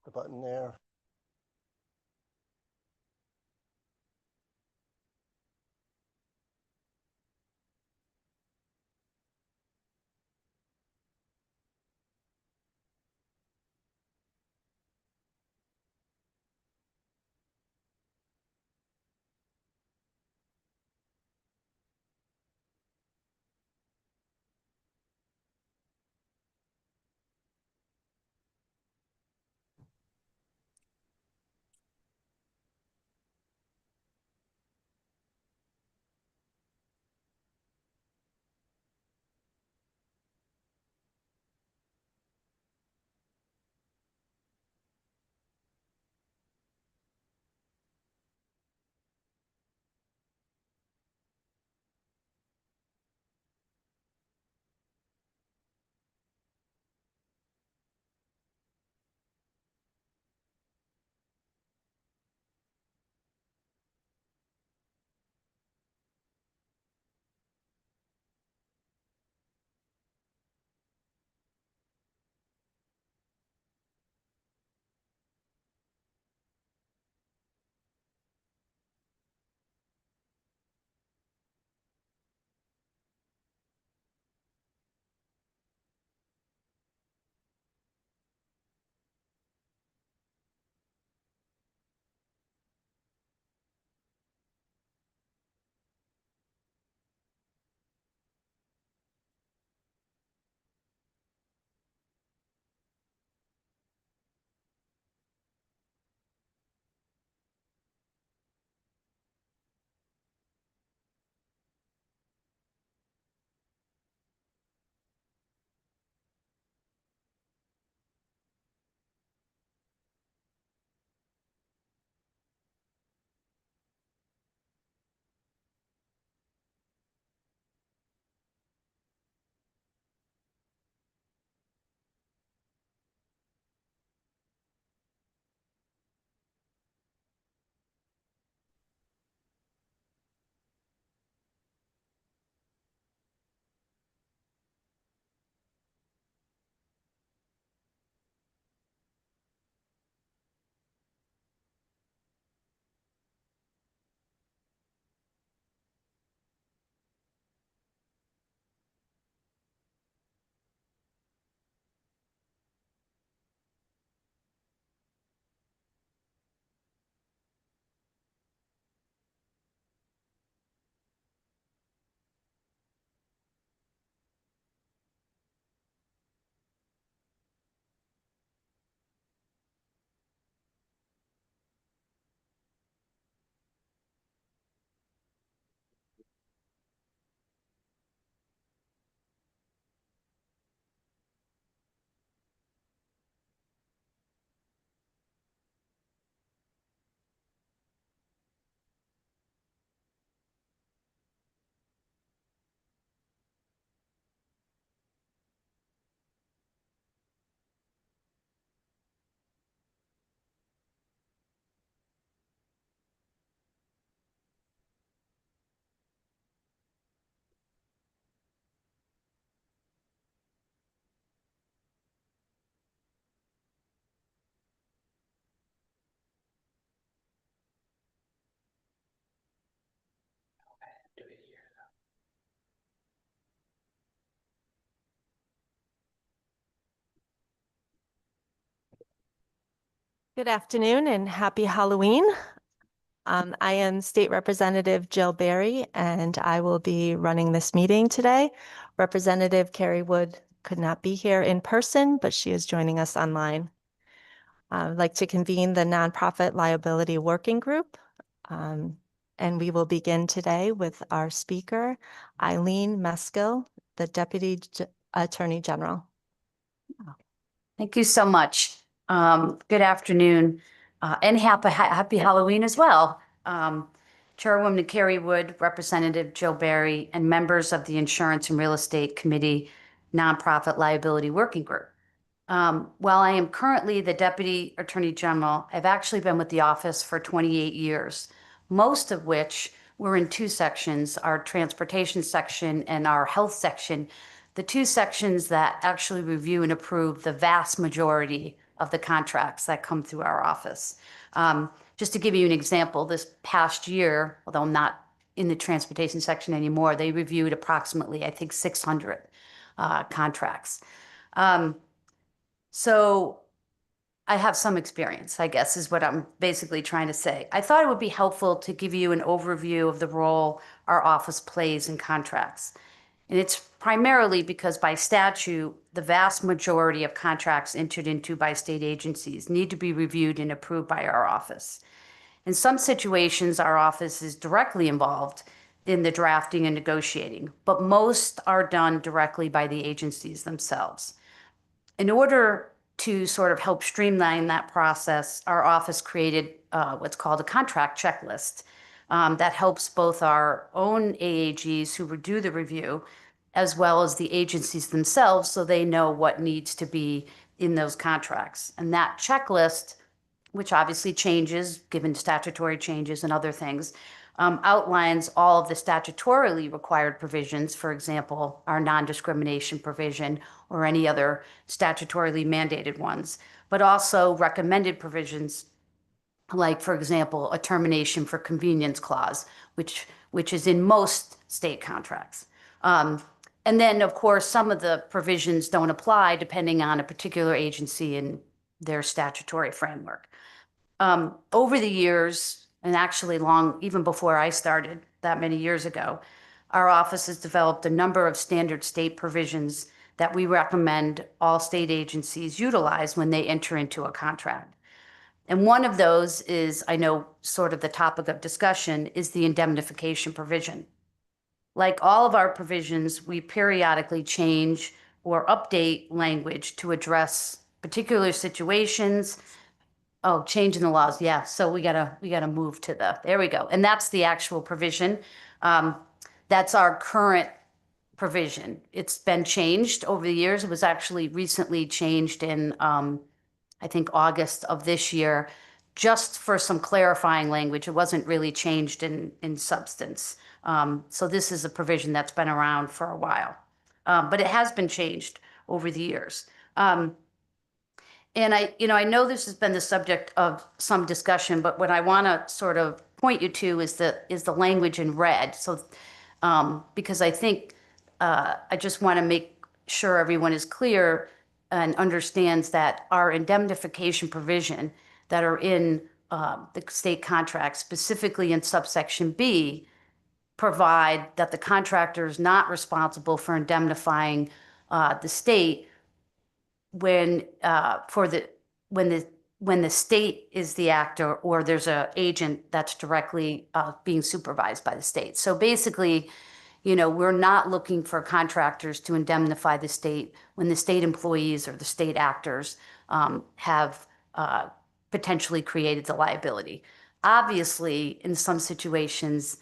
the button there. Good afternoon and happy Halloween. I am State Representative Jill Berry, and I will be running this meeting today. Representative Carrie Wood could not be here in person, but she is joining us online. I'd like to convene the Nonprofit Liability Working Group, and we will begin today with our speaker, Eileen Meskill, the Deputy Attorney General. Thank you so much. Good afternoon and happy Halloween as well. Chairwoman Carrie Wood, Representative Jill Berry, and members of the Insurance and Real Estate Committee Nonprofit Liability Working Group. While I am currently the Deputy Attorney General, I've actually been with the office for 28 years, most of which were in two sections, our transportation section and our health section, the two sections that actually review and approve the vast majority of the contracts that come through our office. Just to give you an example, this past year, although I'm not in the transportation section anymore, they reviewed approximately, I think, 600 contracts. So I have some experience, I guess, is what I'm basically trying to say. I thought it would be helpful to give you an overview of the role our office plays in contracts. And it's primarily because by statute, the vast majority of contracts entered into by state agencies need to be reviewed and approved by our office. In some situations, our office is directly involved in the drafting and negotiating, but most are done directly by the agencies themselves. In order to sort of help streamline that process, our office created what's called a contract checklist that helps both our own AAGs who would do the review as well as the agencies themselves so they know what needs to be in those contracts. And that checklist, which obviously changes given statutory changes and other things, outlines all of the statutorily required provisions, for example, our non-discrimination provision or any other statutorily mandated ones, but also recommended provisions like, for example, a termination for convenience clause, which is in most state contracts. And then, of course, some of the provisions don't apply depending on a particular agency and their statutory framework. Over the years, and actually even before I started that many years ago, our office has developed a number of standard state provisions that we recommend all state agencies utilize when they enter into a contract. And one of those is, I know, sort of the topic of discussion, is the indemnification provision. Like all of our provisions, we periodically change or update language to address particular situations. Oh, changing the laws, yeah. So we gotta move to there we go. And that's the actual provision. That's our current provision. It's been changed over the years. It was actually recently changed in, I think, August of this year, just for some clarifying language. It wasn't really changed in substance. So this is a provision that's been around for a while, but it has been changed over the years. And I know this has been the subject of some discussion, but what I want to sort of point you to is the language in red. So, because I think I just want to make sure everyone is clear and understands that our indemnification provision that are in the state contract, specifically in subsection B, provide that the contractor is not responsible for indemnifying the state when when the state is the actor or there's an agent that's directly being supervised by the state. So basically, we're not looking for contractors to indemnify the state when the state employees or the state actors have potentially created the liability. Obviously, in some situations,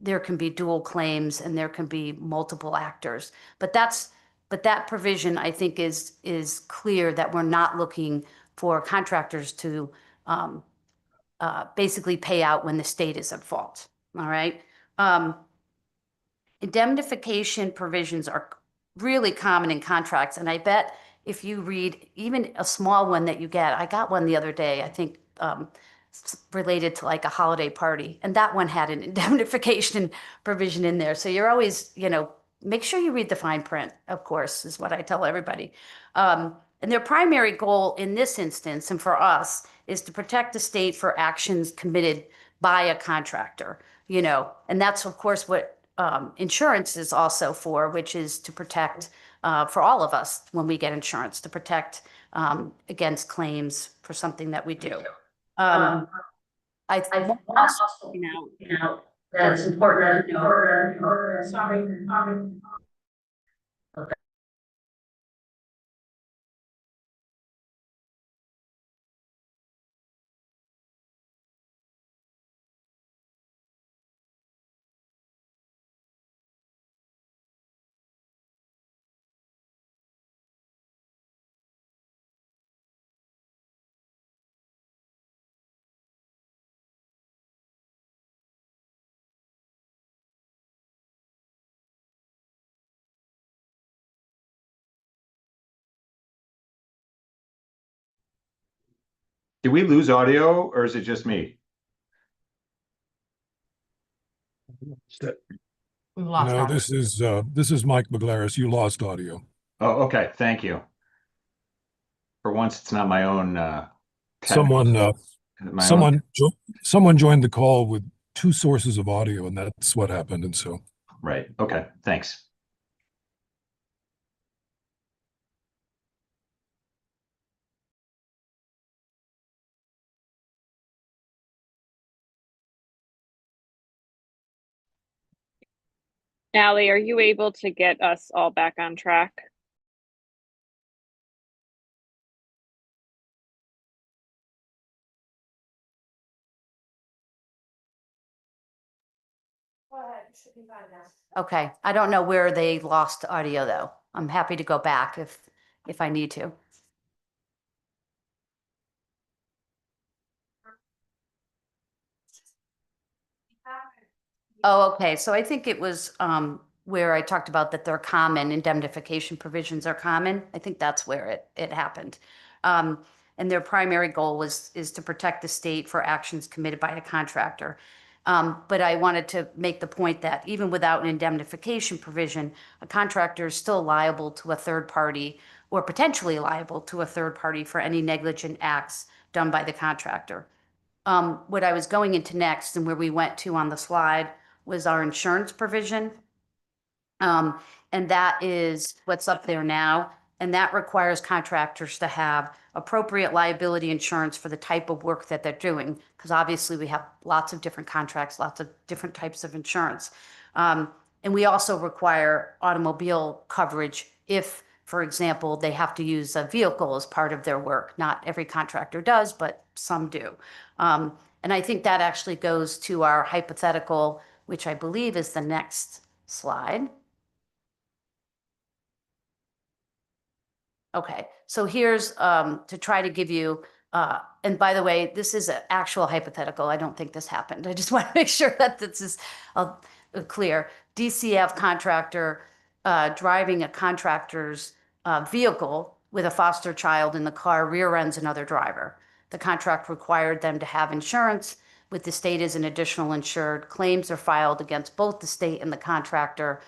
there can be dual claims and there can be multiple actors, but that provision, I think, is clear that we're not looking for contractors to basically pay out when the state is at fault. All right. Indemnification provisions are really common in contracts, and I bet if you read even a small one that you get, I got one the other day, I think related to like a holiday party, and that one had an indemnification provision in there. So you're always, make sure you read the fine print, of course, is what I tell everybody. And their primary goal in this instance, and for us, is to protect the state for actions committed by a contractor, and that's, of course, what insurance is also for, which is to protect for all of us when we get insurance, to protect against claims for something that we do. I want to also point out that it's important to know. Sorry. Did we lose audio or is it just me? We lost No, audio. this is Mike McGlaris. You lost audio. Oh, okay. Thank you. For once, it's not my own Someone my own. someone joined the call with two sources of audio, and that's what happened. And so, Right. Okay. Thanks. Allie, are you able to get us all back on track? Okay, I don't know where they lost audio though. I'm happy to go back if I need to. Oh, okay. So I think it was where I talked about that they're common, indemnification provisions are common. I think that's where it happened. And their primary goal is to protect the state for actions committed by a contractor. But I wanted to make the point that even without an indemnification provision, a contractor is still liable to a third party or potentially liable to a third party for any negligent acts done by the contractor. What I was going into next and where we went to on the slide was our insurance provision. And that is what's up there now. And that requires contractors to have appropriate liability insurance for the type of work that they're doing. Because obviously we have lots of different contracts, lots of different types of insurance. And we also require automobile coverage if, for example, they have to use a vehicle as part of their work. Not every contractor does, but some do. And I think that actually goes to our hypothetical, which I believe is the next slide. Okay, so here's to try to give you, and by the way, this is an actual hypothetical. I don't think this happened. I just want to make sure that this is clear. DCF contractor driving a contractor's vehicle with a foster child in the car rear ends another driver. The contract required them to have insurance with the state as an additional insured. Claims are filed against both the state and the contractor.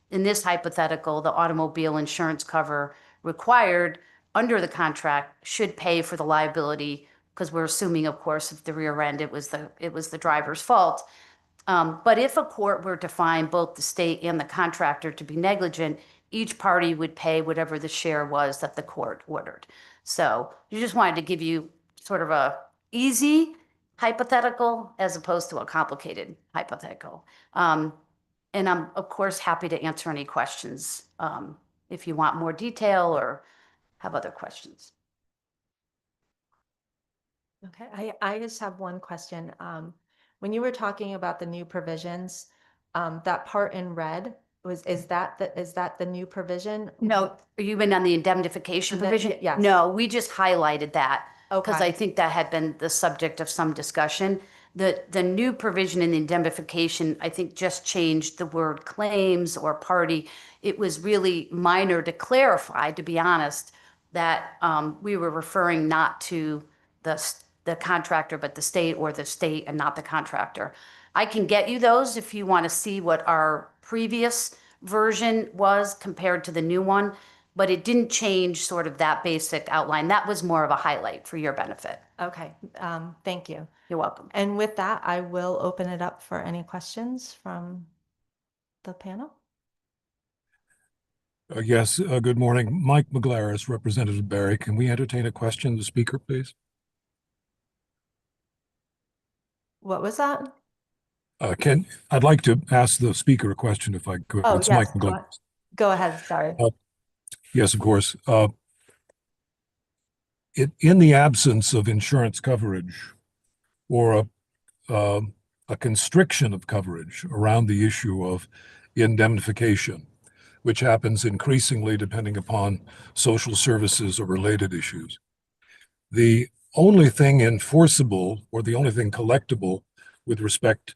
In this hypothetical, the automobile insurance cover required under the contract should pay for the liability because we're assuming, of course, if the rear end, it was the driver's fault. But if a court were to find both the state and the contractor to be negligent, each party would pay whatever the share was that the court ordered. So you just wanted to give you sort of a easy hypothetical as opposed to a complicated hypothetical. And I'm, of course, happy to answer any questions if you want more detail or have other questions. Okay, I just have one question. When you were talking about the new provisions, that part in red is that the new provision? No, you been on the indemnification provision? Yes. No, we just highlighted that because Okay. I think that had been the subject of some discussion. The new provision in the indemnification, I think, just changed the word claims or party. It was really minor to clarify, to be honest, that we were referring not to the contractor, but the state, or the state and not the contractor. I can get you those if you want to see what our previous version was compared to the new one, but it didn't change sort of that basic outline. That was more of a highlight for your benefit. Okay, thank you. You're welcome. And with that, I will open it up for any questions from the panel. yes, good morning. Mike McGlaris, Representative Barry. Can we entertain a question of the speaker, please? What was that? I'd like to ask the speaker a question if I could. Oh, It's yes, Mike McGlaris. go ahead, sorry. Yes, of course. In the absence of insurance coverage or a constriction of coverage around the issue of indemnification, which happens increasingly depending upon social services or related issues, the only thing enforceable or the only thing collectible with respect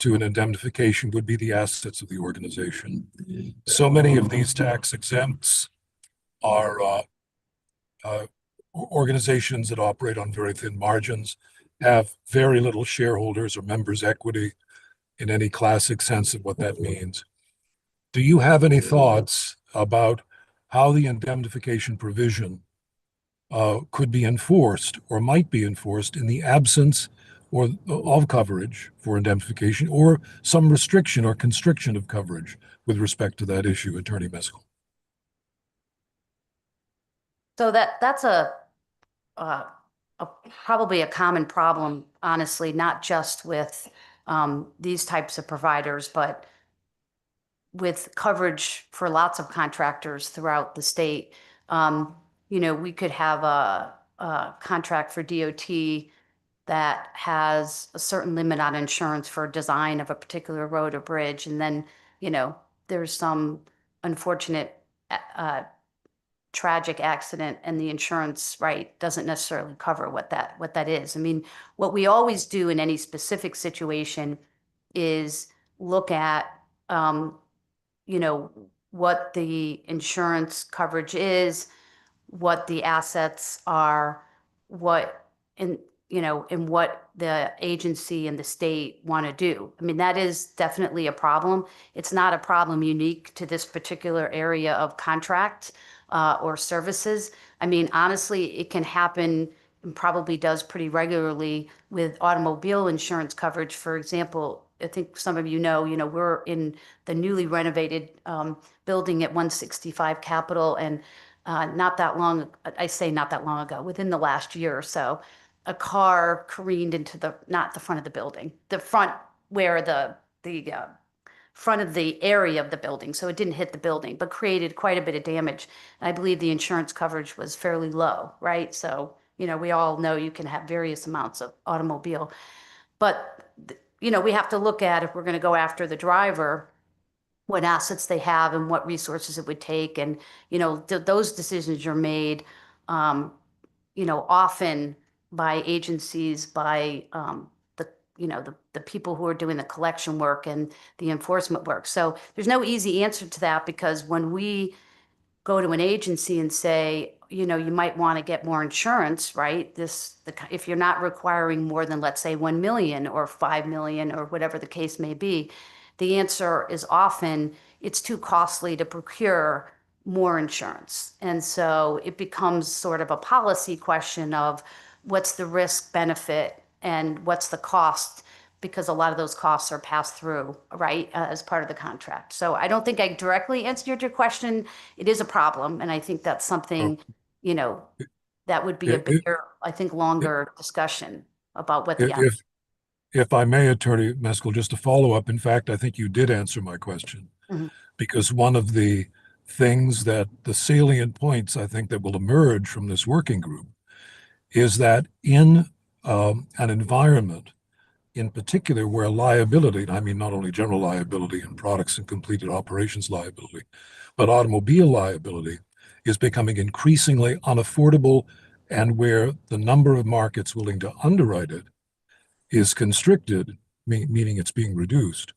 to an indemnification would be the assets of the organization. So many of these tax exempts are organizations that operate on very thin margins, have very little shareholders or members' equity in any classic sense of what that means. Do you have any thoughts about how the indemnification provision could be enforced or might be enforced in the absence or of coverage for indemnification, or some restriction or constriction of coverage with respect to that issue, Attorney Meskel? So that's uh, probably a common problem, honestly, not just with these types of providers, but with coverage for lots of contractors throughout the state. We could have a contract for DOT that has a certain limit on insurance for design of a particular road or bridge, and then, there's some unfortunate tragic accident and the insurance, right, doesn't necessarily cover what that is. I mean, what we always do in any specific situation is look at, what the insurance coverage is, what the assets are, what and what the agency and the state want to do. I mean, that is definitely a problem. It's not a problem unique to this particular area of contract or services. I mean, honestly, it can happen and probably does pretty regularly with automobile insurance coverage. For example, I think some of we're in the newly renovated building at 165 Capitol, and not that long, I say not that long ago, within the last year or so, a car careened into not the front of the building, the front where the front of the area of the building. So it didn't hit the building, but created quite a bit of damage. And I believe the insurance coverage was fairly low, right? So, we all know you can have various amounts of automobile, but, we have to look at, if we're going to go after the driver, what assets they have and what resources it would take. And, those decisions are made, often by agencies, by the people who are doing the collection work and the enforcement work. So there's no easy answer to that, because when we go to an agency and say, you might want to get more insurance, right? If you're not requiring more than, let's say, 1 million or 5 million or whatever the case may be, the answer is often it's too costly to procure more insurance. And so it becomes sort of a policy question of what's the risk benefit and what's the cost, because a lot of those costs are passed through, right, as part of the contract. So I don't think I directly answered your question. It is a problem, and I think that's something, that would be a bigger, I think, longer discussion about what the If I may, Attorney Meskel, just to follow up, in fact, I think you did answer my question. Mhm. Because one of the things that the salient points I think that will emerge from this working group is that in an environment in particular where liability, and I mean not only general liability and products and completed operations liability, but automobile liability is becoming increasingly unaffordable, and where the number of markets willing to underwrite it is constricted, meaning it's being reduced.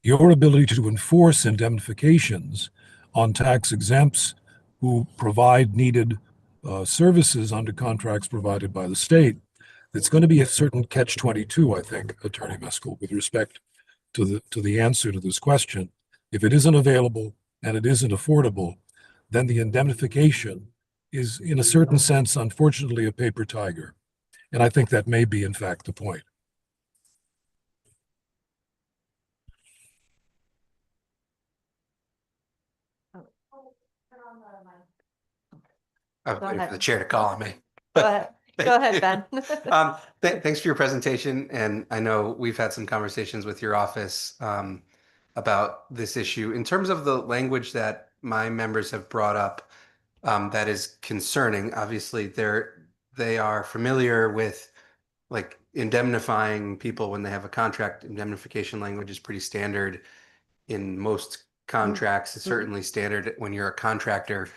Your ability to enforce indemnifications on tax exempts who provide needed services under contracts provided by the state, it's going to be a certain catch-22, I think, Attorney Meskel, with respect to the answer to this question. If it isn't available and it isn't affordable, then the indemnification is, in a certain sense, unfortunately, a paper tiger. And I think that may be, in fact, the point. I was Go waiting ahead. for the chair to call on me. Go ahead. Go ahead, Ben. Thanks for your presentation. And I know we've had some conversations with your office about this issue. In terms of the language that my members have brought up, that is concerning. Obviously, they are familiar with like indemnifying people when they have a contract. Indemnification language is pretty standard in most contracts. It's certainly standard when you're a contractor.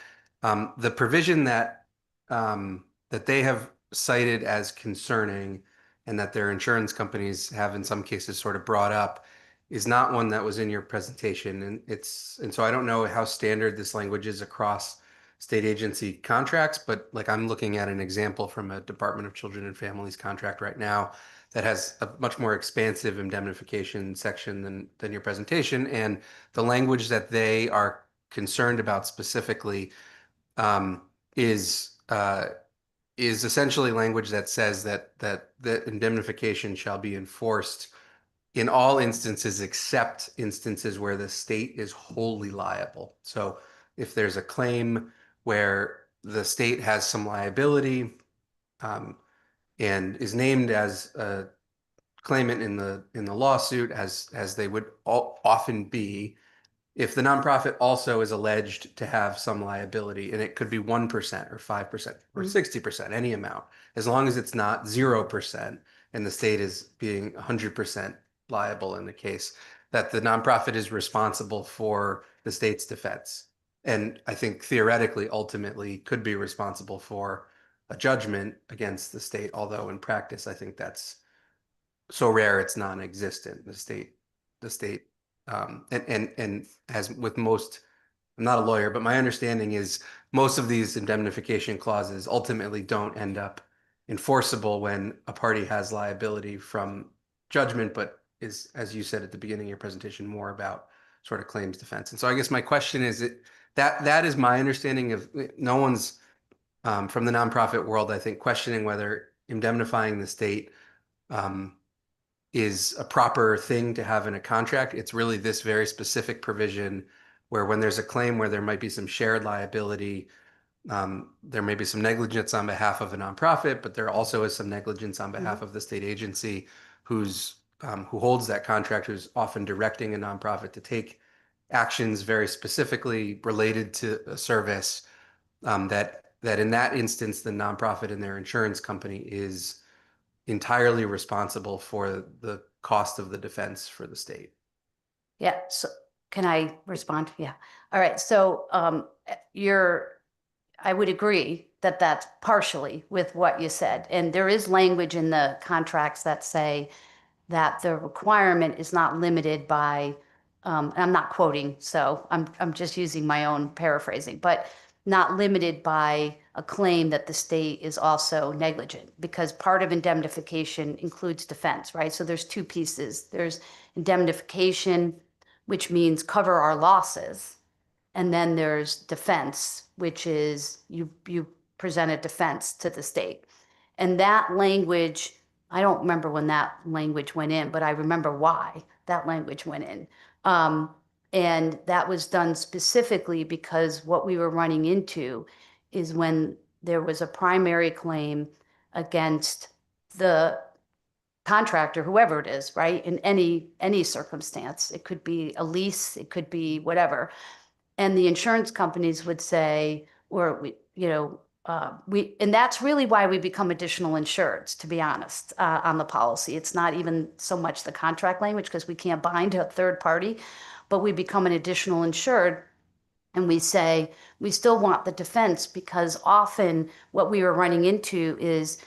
The provision that that they have cited as concerning and that their insurance companies have in some cases sort of brought up is not one that was in your presentation. And so I don't know how standard this language is across state agency contracts, but like I'm looking at an example from a Department of Children and Families contract right now that has a much more expansive indemnification section than your presentation, and the language that they are concerned about specifically um, is essentially language that says that indemnification shall be enforced in all instances except instances where the state is wholly liable. So if there's a claim where the state has some liability and is named as a claimant in the lawsuit, as they would often be, if the nonprofit also is alleged to have some liability, and it could be 1% or 5% or 60%, any amount, as long as it's not 0% and the state is being 100% liable in the case, that the nonprofit is responsible for the state's defense. And I think theoretically, ultimately, could be responsible for a judgment against the state, although in practice, I think that's so rare it's non-existent. The state and as with most, I'm not a lawyer, but my understanding is most of these indemnification clauses ultimately don't end up enforceable when a party has liability from judgment, but is, as you said at the beginning of your presentation, more about sort of claims defense. And so I guess my question is that is my understanding of no one's from the nonprofit world, I think, questioning whether indemnifying the state is a proper thing to have in a contract. It's really this very specific provision where when there's a claim where there might be some shared liability, there may be some negligence on behalf of a nonprofit, but there also is some negligence on behalf of the state agency who holds that contract, who's often directing a nonprofit to take actions very specifically related to a service, that in that instance, the nonprofit and their insurance company is entirely responsible for the cost of the defense for the state. Yeah, so can I respond? Yeah. All right. So I would agree that that's partially with what you said. And there is language in the contracts that say that the requirement is not limited by, and I'm not quoting, so I'm just using my own paraphrasing, but not limited by a claim that the state is also negligent, because part of indemnification includes defense, right? So there's two pieces. There's indemnification, which means cover our losses. And then there's defense, which is you present a defense to the state. And that language, I don't remember when that language went in, but I remember why that language went in. And that was done specifically because what we were running into is when there was a primary claim against the contractor, whoever it is, right? In any circumstance, it could be a lease, it could be whatever. And the insurance companies would say, and that's really why we become additional insureds, to be honest, on the policy. It's not even so much the contract language because we can't bind a third party, but we become an additional insured. And we say, we still want the defense because often what we were running into is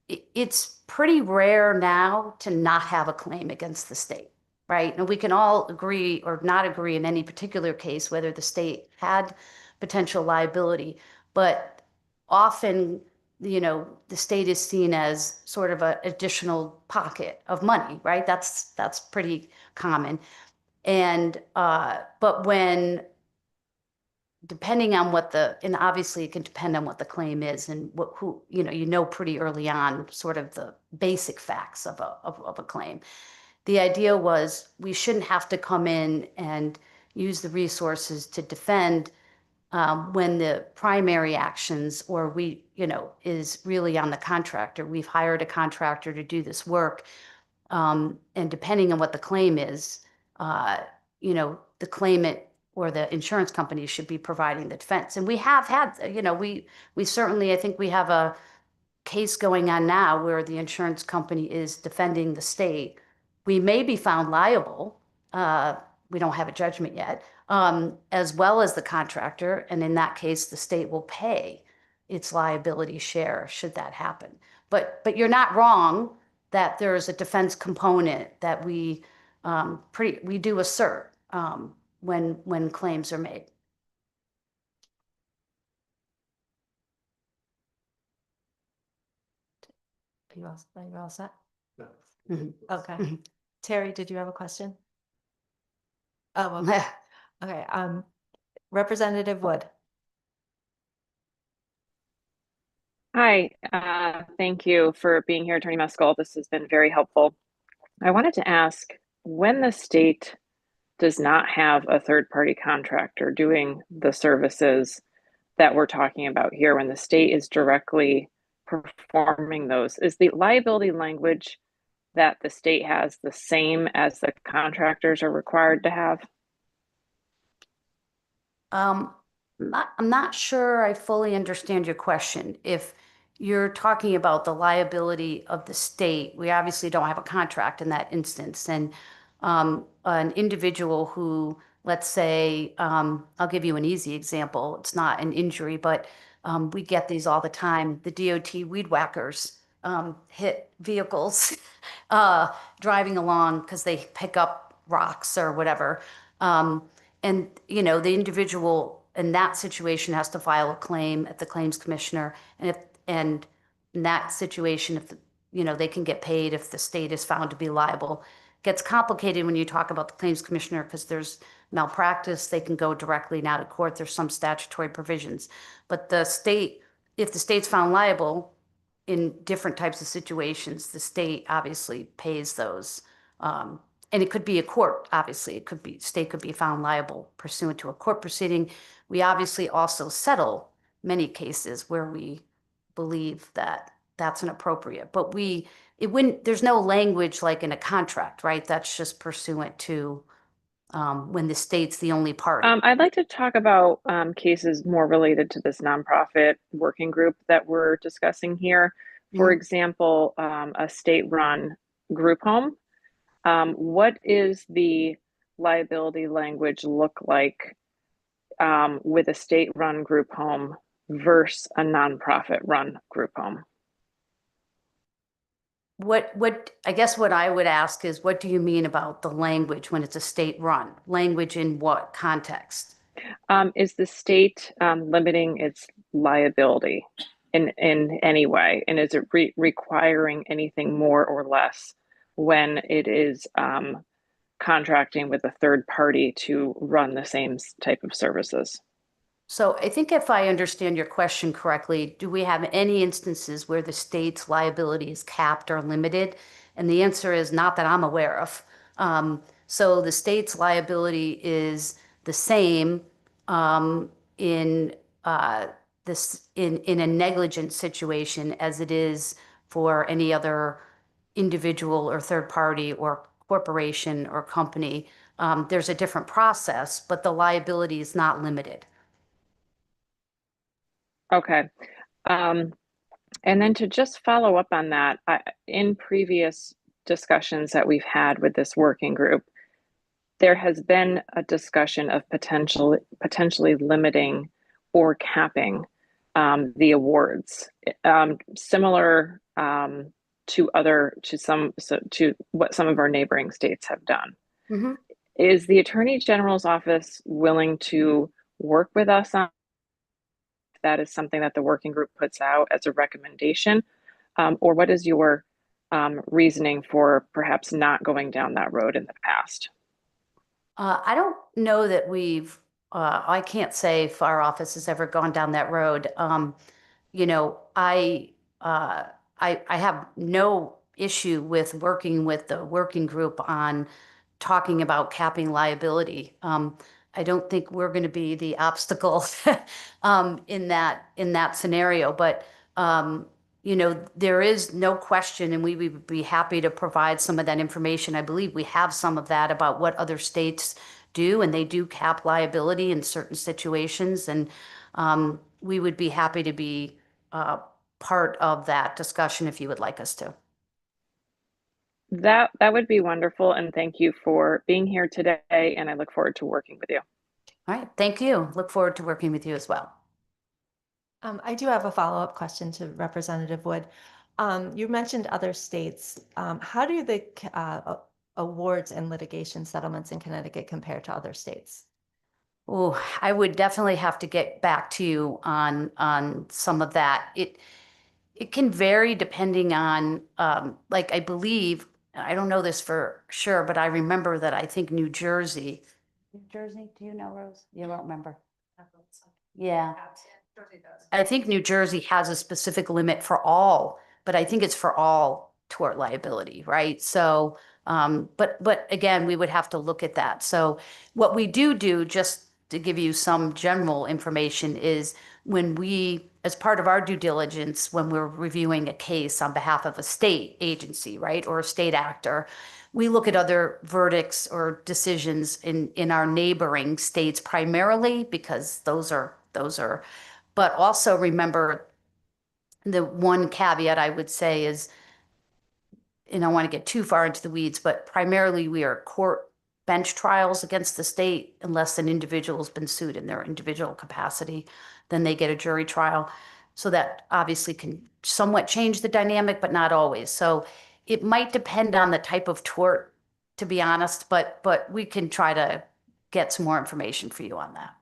it's pretty rare now to not have a claim against the state, right? And we can all agree or not agree in any particular case whether the state had potential liability, but often, the state is seen as sort of an additional pocket of money, right? That's pretty common. And but when, depending on and obviously it can depend on what the claim is and pretty early on sort of the basic facts of a claim. The idea was we shouldn't have to come in and use the resources to defend when the primary actions is really on the contractor. We've hired a contractor to do this work. And depending on what the claim is, the claimant or the insurance company should be providing the defense. And we have had, we certainly, I think we have a case going on now where the insurance company is defending the state. We may be found liable. We don't have a judgment yet, as well as the contractor. And in that case, the state will pay its liability share should that happen. But you're not wrong that there is a defense component that we do assert when claims are made. You're all set? Mhm. Okay. Mhm. Terry, did you have a question? Oh, okay. Okay, Representative Wood. Hi, thank you for being here, Attorney Meskel. This has been very helpful. I wanted to ask, when the state does not have a third-party contractor doing the services that we're talking about here, when the state is directly performing those, is the liability language that the state has the same as the contractors are required to have? I'm not sure I fully understand your question. If you're talking about the liability of the state, we obviously don't have a contract in that instance. And an individual who, let's say, I'll give you an easy example. It's not an injury, but we get these all the time. The DOT weed whackers hit vehicles driving along because they pick up rocks or whatever. And, you know, the individual in that situation has to file a claim at the claims commissioner. And in that situation, if, you know, they can get paid if the state is found to be liable. Gets complicated when you talk about the claims commissioner because there's malpractice. They can go directly now to court. There's some statutory provisions. But the state, if the state's found liable in different types of situations, the state obviously pays those. And it could be a court, obviously. It could be, state could be found liable pursuant to a court proceeding. We obviously also settle many cases where we believe that that's inappropriate. But it wouldn't, there's no language like in a contract, right? That's just pursuant to when the state's the only party. I'd like to talk about cases more related to this nonprofit working group that we're discussing here. For example, a state-run group home. What is the liability language look like with a state-run group home versus a nonprofit-run group home? What I guess what I would ask is, what do you mean about the language when it's a state run? Language in what context? Is the state limiting its liability in any way? And is it requiring anything more or less when it is contracting with a third party to run the same type of services? So I think if I understand your question correctly, do we have any instances where the state's liability is capped or limited? And the answer is not that I'm aware of. So the state's liability is the same in in a negligent situation as it is for any other individual or third party or corporation or company. There's a different process, but the liability is not limited. Okay. And then to just follow up on that, in previous discussions that we've had with this working group, there has been a discussion of potentially limiting or capping the awards, similar to what some of our neighboring states have done. Mm-hmm. Is the Attorney General's office willing to work with us on that? Is something that the working group puts out as a recommendation, or what is your reasoning for perhaps not going down that road in the past? I don't know that I can't say if our office has ever gone down that road. You know, I have no issue with working with the working group on talking about capping liability. I don't think we're going to be the obstacle in that scenario, but you know, there is no question, and we would be happy to provide some of that information. I believe we have some of that about what other states do, and they do cap liability in certain situations, and we would be happy to be part of that discussion if you would like us to. That would be wonderful, and thank you for being here today, and I look forward to working with you. All right, thank you. Look forward to working with you as well. I do have a follow-up question to Representative Wood. You mentioned other states. How do the awards and litigation settlements in Connecticut compare to other states? Oh, I would definitely have to get back to you on some of that. It can vary depending on, like, I believe, I don't know this for sure, but I remember that I think New Jersey, do you know, Rose? You don't remember? Yeah. I think New Jersey has a specific limit for all, but I think it's for all tort liability, right? So, but again, we would have to look at that. So what we do, just to give you some general information, is when we, as part of our due diligence, when we're reviewing a case on behalf of a state agency, right, or a state actor, we look at other verdicts or decisions in our neighboring states primarily because those are, but also remember the one caveat I would say is, and I don't want to get too far into the weeds, but primarily we are court bench trials against the state unless an individual's been sued in their individual capacity, then they get a jury trial. So that obviously can somewhat change the dynamic, but not always. So it might depend on the type of tort, to be honest, but we can try to get some more information for you on that.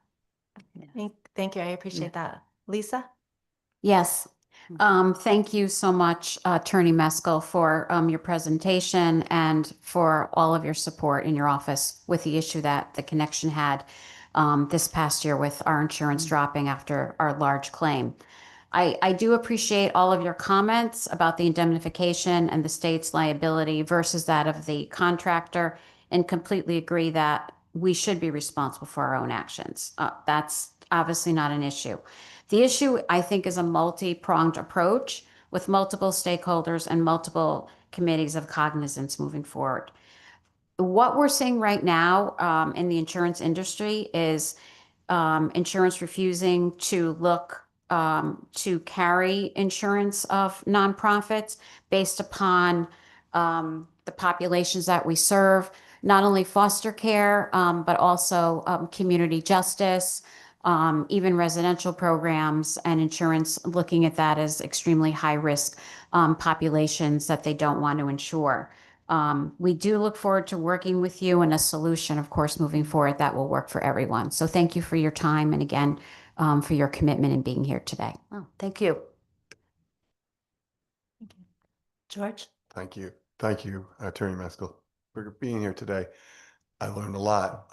Thank you. I appreciate that. Lisa? Yes. Thank you so much, Attorney Meskel, for your presentation and for all of your support in your office with the issue that the connection had this past year with our insurance dropping after our large claim. I do appreciate all of your comments about the indemnification and the state's liability versus that of the contractor, and completely agree that we should be responsible for our own actions. That's obviously not an issue. The issue, I think, is a multi-pronged approach with multiple stakeholders and multiple committees of cognizance moving forward. What we're seeing right now in the insurance industry is insurance refusing to look to carry insurance of nonprofits based upon the populations that we serve, not only foster care, but also community justice, even residential programs, and insurance looking at that as extremely high risk populations that they don't want to insure. We do look forward to working with you and a solution, of course, moving forward that will work for everyone. So thank you for your time and again, for your commitment in being here today. Oh, thank you. George? Thank you. Thank you, Attorney Meskel, for being here today. I learned a lot.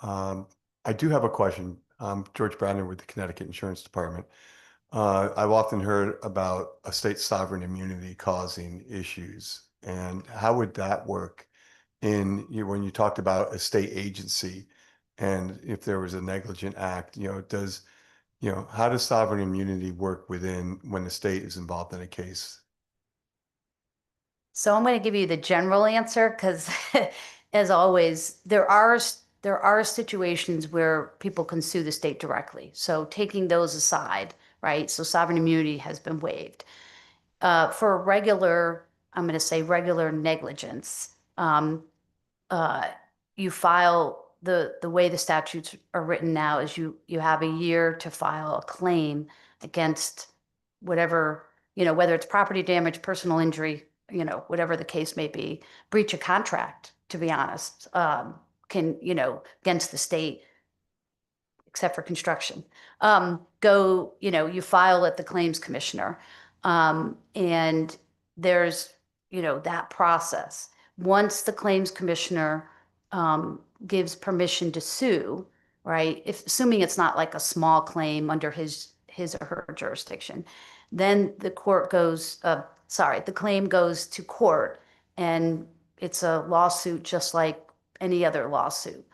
I do have a question. George Bradner with the Connecticut Insurance Department. I've often heard about a state sovereign immunity causing issues. And how would that work when you talked about a state agency and if there was a negligent act, how does sovereign immunity work when the state is involved in a case? So I'm going to give you the general answer because, as always, there are situations where people can sue the state directly. So taking those aside, right? So sovereign immunity has been waived. For regular, I'm going to say regular negligence, you file the way the statutes are written now is you have a year to file a claim against whatever, whether it's property damage, personal injury, whatever the case may be, breach of contract, to be honest, against the state, except for construction, you file at the claims commissioner. And there's, that process. Once the claims commissioner gives permission to sue, right? Assuming it's not like a small claim under his or her jurisdiction, then the claim goes to court, and it's a lawsuit just like any other lawsuit.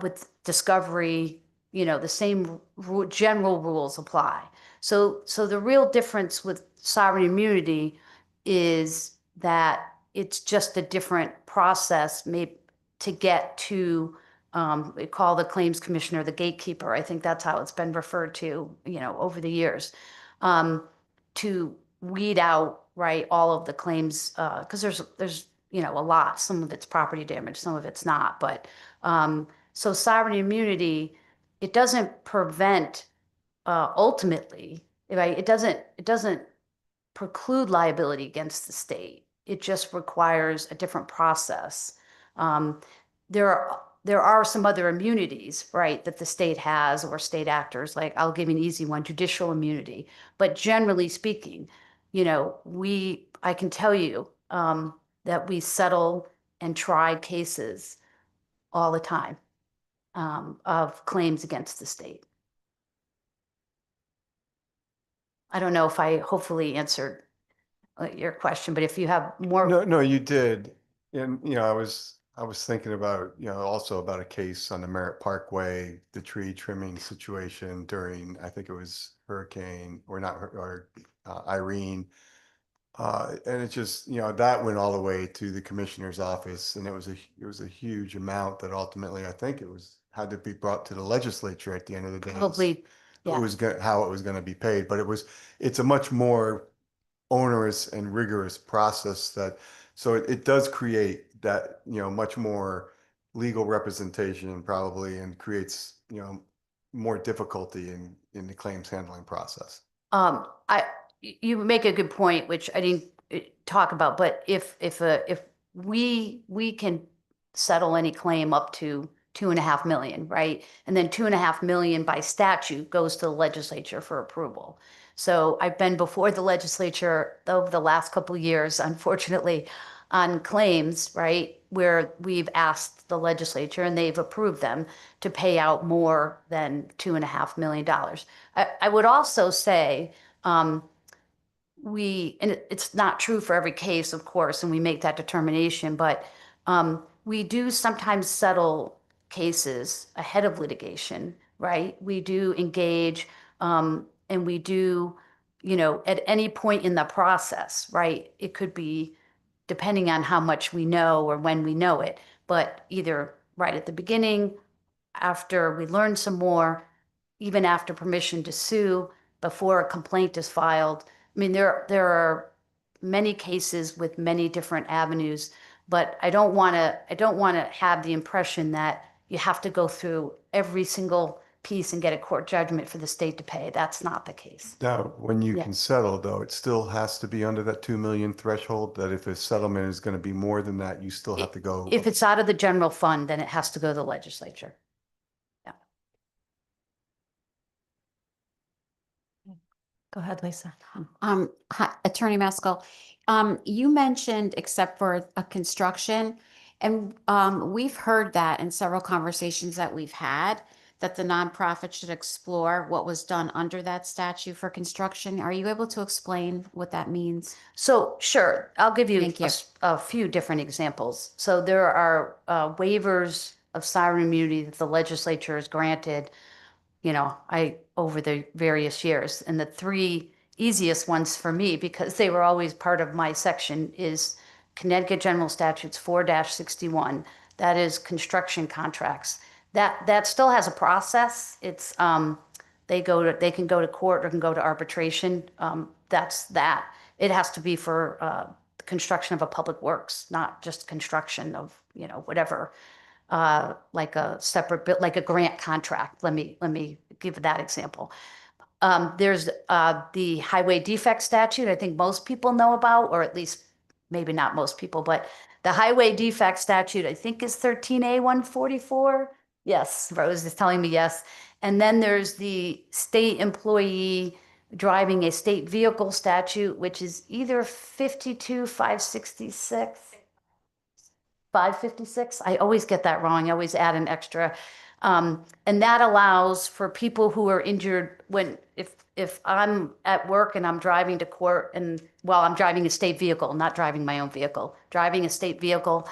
With discovery, the same general rules apply. So the real difference with sovereign immunity is that it's just a different process made to get to, we call the claims commissioner the gatekeeper. I think that's how it's been referred to, over the years, to weed out, right, all of the claims, because there's a lot. Some of it's property damage, some of it's not. But so sovereign immunity, it doesn't prevent ultimately, right? It doesn't preclude liability against the state. It just requires a different process. There are there are some other immunities, right, that the state has or state actors, like I'll give you an easy one, judicial immunity. But generally speaking, you know, I can tell you that we settle and try cases all the time of claims against the state. I don't know if I hopefully answered your question, but if you have more. No, you did. And, you know, I was thinking about, you know, also about a case on the Merritt Parkway, the tree trimming situation during, I think it was Hurricane or not, or Irene. And it just, you know, that went all the way to the commissioner's office, and it was a huge amount that ultimately, I think it was, had to be brought to the legislature at the end of the day. Probably, yeah. It was how it was going to be paid, but it's a much more onerous and rigorous process so it does create that, you know, much more legal representation probably, and creates, you know, more difficulty in the claims handling process. You make a good point, which I didn't talk about, but if we can settle any claim up to 2.5 million, right? And then 2.5 million by statute goes to the legislature for approval. So I've been before the legislature over the last couple of years, unfortunately, on claims, right, where we've asked the legislature and they've approved them to pay out more than $2.5 million. I would also say, and it's not true for every case, of course, and we make that determination, but we do sometimes settle cases ahead of litigation, right? We do engage, and we do, you know, at any point in the process, right? It could be depending on how much we know or when we know it, but either right at the beginning, after we learn some more, even after permission to sue, before a complaint is filed. I mean, there are many cases with many different avenues, but I don't want to have the impression that you have to go through every single piece and get a court judgment for the state to pay. That's not the case. Now, when you Yeah. can settle, though, it still has to be under that 2 million threshold, that if a settlement is going to be more than that, you still have to go. If it's out of the general fund, then it has to go to the legislature. Go ahead, Lisa. Hi, Attorney Maskell, you mentioned except for a construction, and we've heard that in several conversations that we've had, that the nonprofit should explore what was done under that statute for construction. Are you able to explain what that means? So sure, I'll give you Thank you. a few different examples. So there are waivers of sovereign immunity that the legislature has granted, you know, over the various years. And the three easiest ones for me, because they were always part of my section, is Connecticut General Statutes 4-61. That is construction contracts. That still has a process. It's they can go to court or can go to arbitration. That's that. It has to be for the construction of a public works, not just construction of, you know, whatever, like a separate bit, like a grant contract. Let me give that example. There's the highway defect statute. I think most people know about, or at least maybe not most people, but the highway defect statute, I think, is 13A144. Yes, Rose is telling me yes. And then there's the state employee driving a state vehicle statute, which is either 52-566. 556. I always get that wrong. I always add an extra. And that allows for people who are injured if I'm at work and I'm driving to court, and I'm driving a state vehicle, not driving my own vehicle, driving a state vehicle,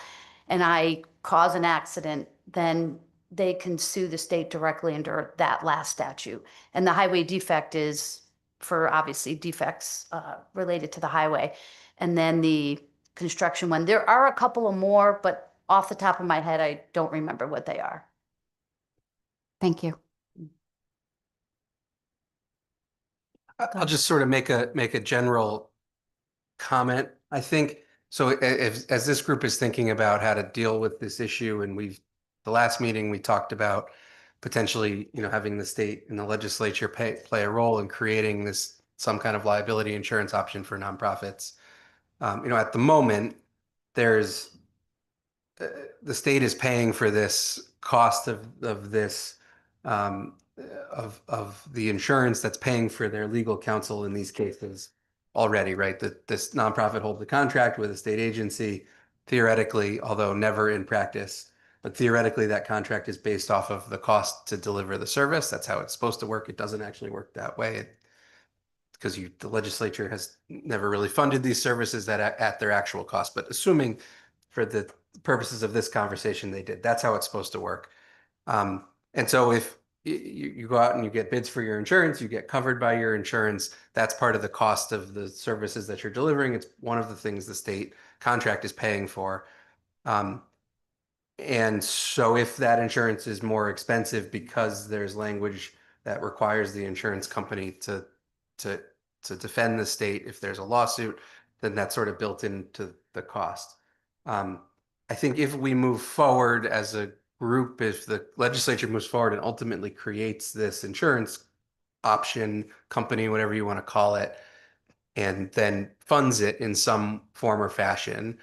and I cause an accident, then they can sue the state directly under that last statute. And the highway defect is for obviously defects related to the highway. And then the construction one, there are a couple of more, but off the top of my head, I don't remember what they are. Thank you. I'll just sort of make a general comment. I think so. As this group is thinking about how to deal with this issue, and the last meeting we talked about potentially, you know, having the state and the legislature play a role in creating some kind of liability insurance option for nonprofits. You know, at the moment, there's the state is paying for this cost of this of the insurance that's paying for their legal counsel in these cases already, right? That this nonprofit holds the contract with a state agency, theoretically, although never in practice, but theoretically that contract is based off of the cost to deliver the service. That's how it's supposed to work. It doesn't actually work that way because the legislature has never really funded these services that at their actual cost. But assuming for the purposes of this conversation, they did. That's how it's supposed to work. And so if you go out and you get bids for your insurance, you get covered by your insurance, that's part of the cost of the services that you're delivering. It's one of the things the state contract is paying for. And so if that insurance is more expensive because there's language that requires the insurance company to defend the state if there's a lawsuit, then that's sort of built into the cost. I think if we move forward as a group, if the legislature moves forward and ultimately creates this insurance option company, whatever you want to call it, and then funds it in some form or fashion,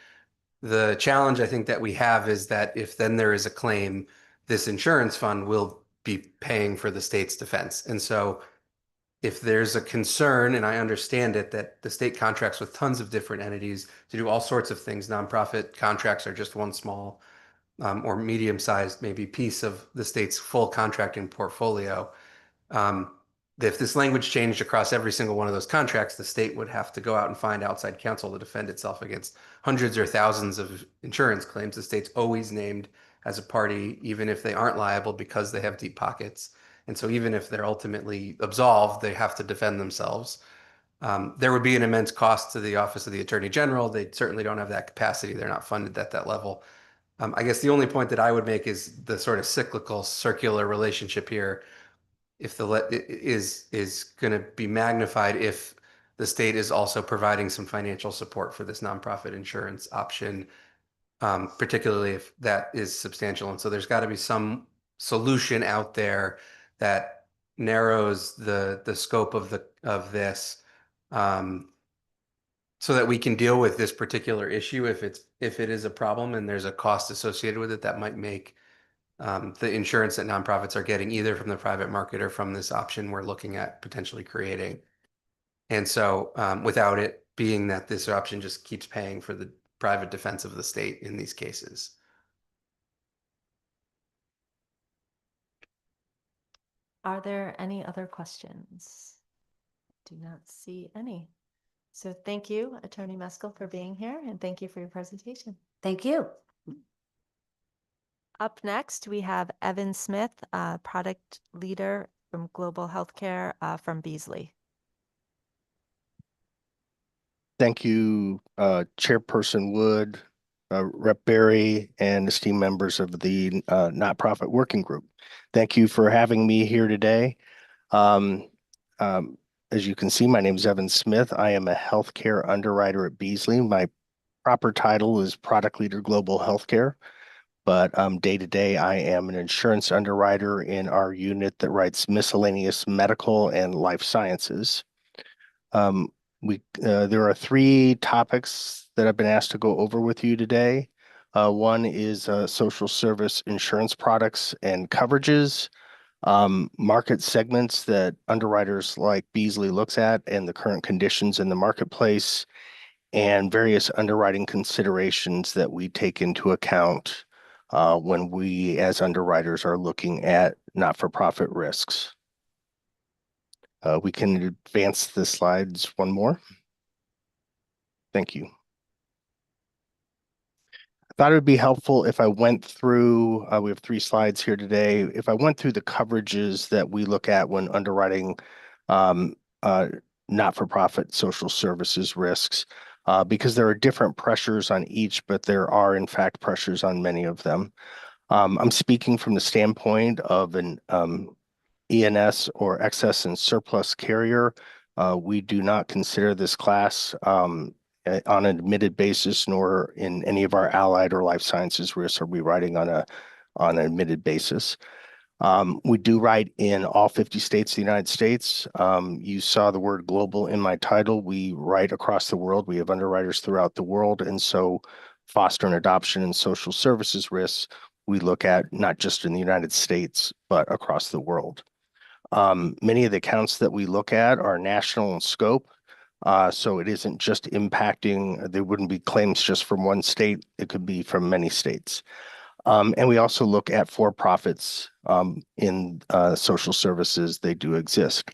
the challenge I think that we have is that if then there is a claim, this insurance fund will be paying for the state's defense. And so if there's a concern, and I understand it, that the state contracts with tons of different entities to do all sorts of things. Nonprofit contracts are just one small or medium-sized maybe piece of the state's full contracting portfolio. If this language changed across every single one of those contracts, the state would have to go out and find outside counsel to defend itself against hundreds or thousands of insurance claims. The state's always named as a party, even if they aren't liable because they have deep pockets. And so even if they're ultimately absolved, they have to defend themselves. There would be an immense cost to the Office of the Attorney General. They certainly don't have that capacity. They're not funded at that level. I guess the only point that I would make is the sort of cyclical, circular relationship here. If is going to be magnified if the state is also providing some financial support for this nonprofit insurance option, particularly if that is substantial. And so there's got to be some solution out there that narrows the scope of this, so that we can deal with this particular issue if it is a problem and there's a cost associated with it that might make the insurance that nonprofits are getting either from the private market or from this option we're looking at potentially creating. And so without it being that this option just keeps paying for the private defense of the state in these cases. Are there any other questions? Do not see any. So thank you, Attorney Meskel, for being here, and thank you for your presentation. Thank you. Up next, we have Evan Smith, product leader from Global Healthcare from Beasley. Thank you, Chairperson Wood, Rep. Berry, and esteemed members of the nonprofit working group. Thank you for having me here today. As you can see, my name is Evan Smith. I am a healthcare underwriter at Beasley. My proper title is Product Leader Global Healthcare, but day to day, I am an insurance underwriter in our unit that writes miscellaneous medical and life sciences. There are three topics that I've been asked to go over with you today. One is social service insurance products and coverages, market segments that underwriters like Beasley looks at and the current conditions in the marketplace, and various underwriting considerations that we take into account when we as underwriters are looking at not-for-profit risks. We can advance the slides one more. Thank you. I thought it would be helpful if I went through, we have 3 slides here today. If I went through the coverages that we look at when underwriting not-for-profit social services risks, because there are different pressures on each, but there are in fact pressures on many of them. I'm speaking from the standpoint of an E&S or excess and surplus carrier. We do not consider this class on an admitted basis, nor in any of our allied or life sciences risks are we writing on an admitted basis. We do write in all 50 states of the United States. You saw the word global in my title. We write across the world. We have underwriters throughout the world. And so foster and adoption and social services risks, we look at not just in the United States, but across the world. Many of the accounts that we look at are national in scope. So it isn't just impacting, there wouldn't be claims just from one state, it could be from many states. And we also look at for-profits in social services, they do exist.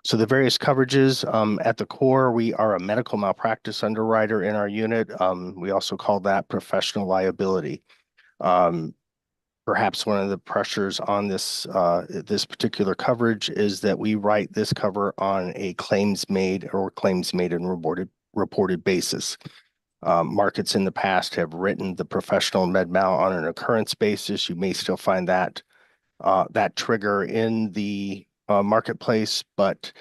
So the various coverages, at the core, we are a medical malpractice underwriter in our unit. We also call that professional liability. Perhaps one of the pressures on this particular coverage is that we write this cover on a claims made and reported basis. Markets in the past have written the professional med mal on an occurrence basis. You may still find that trigger in the marketplace, but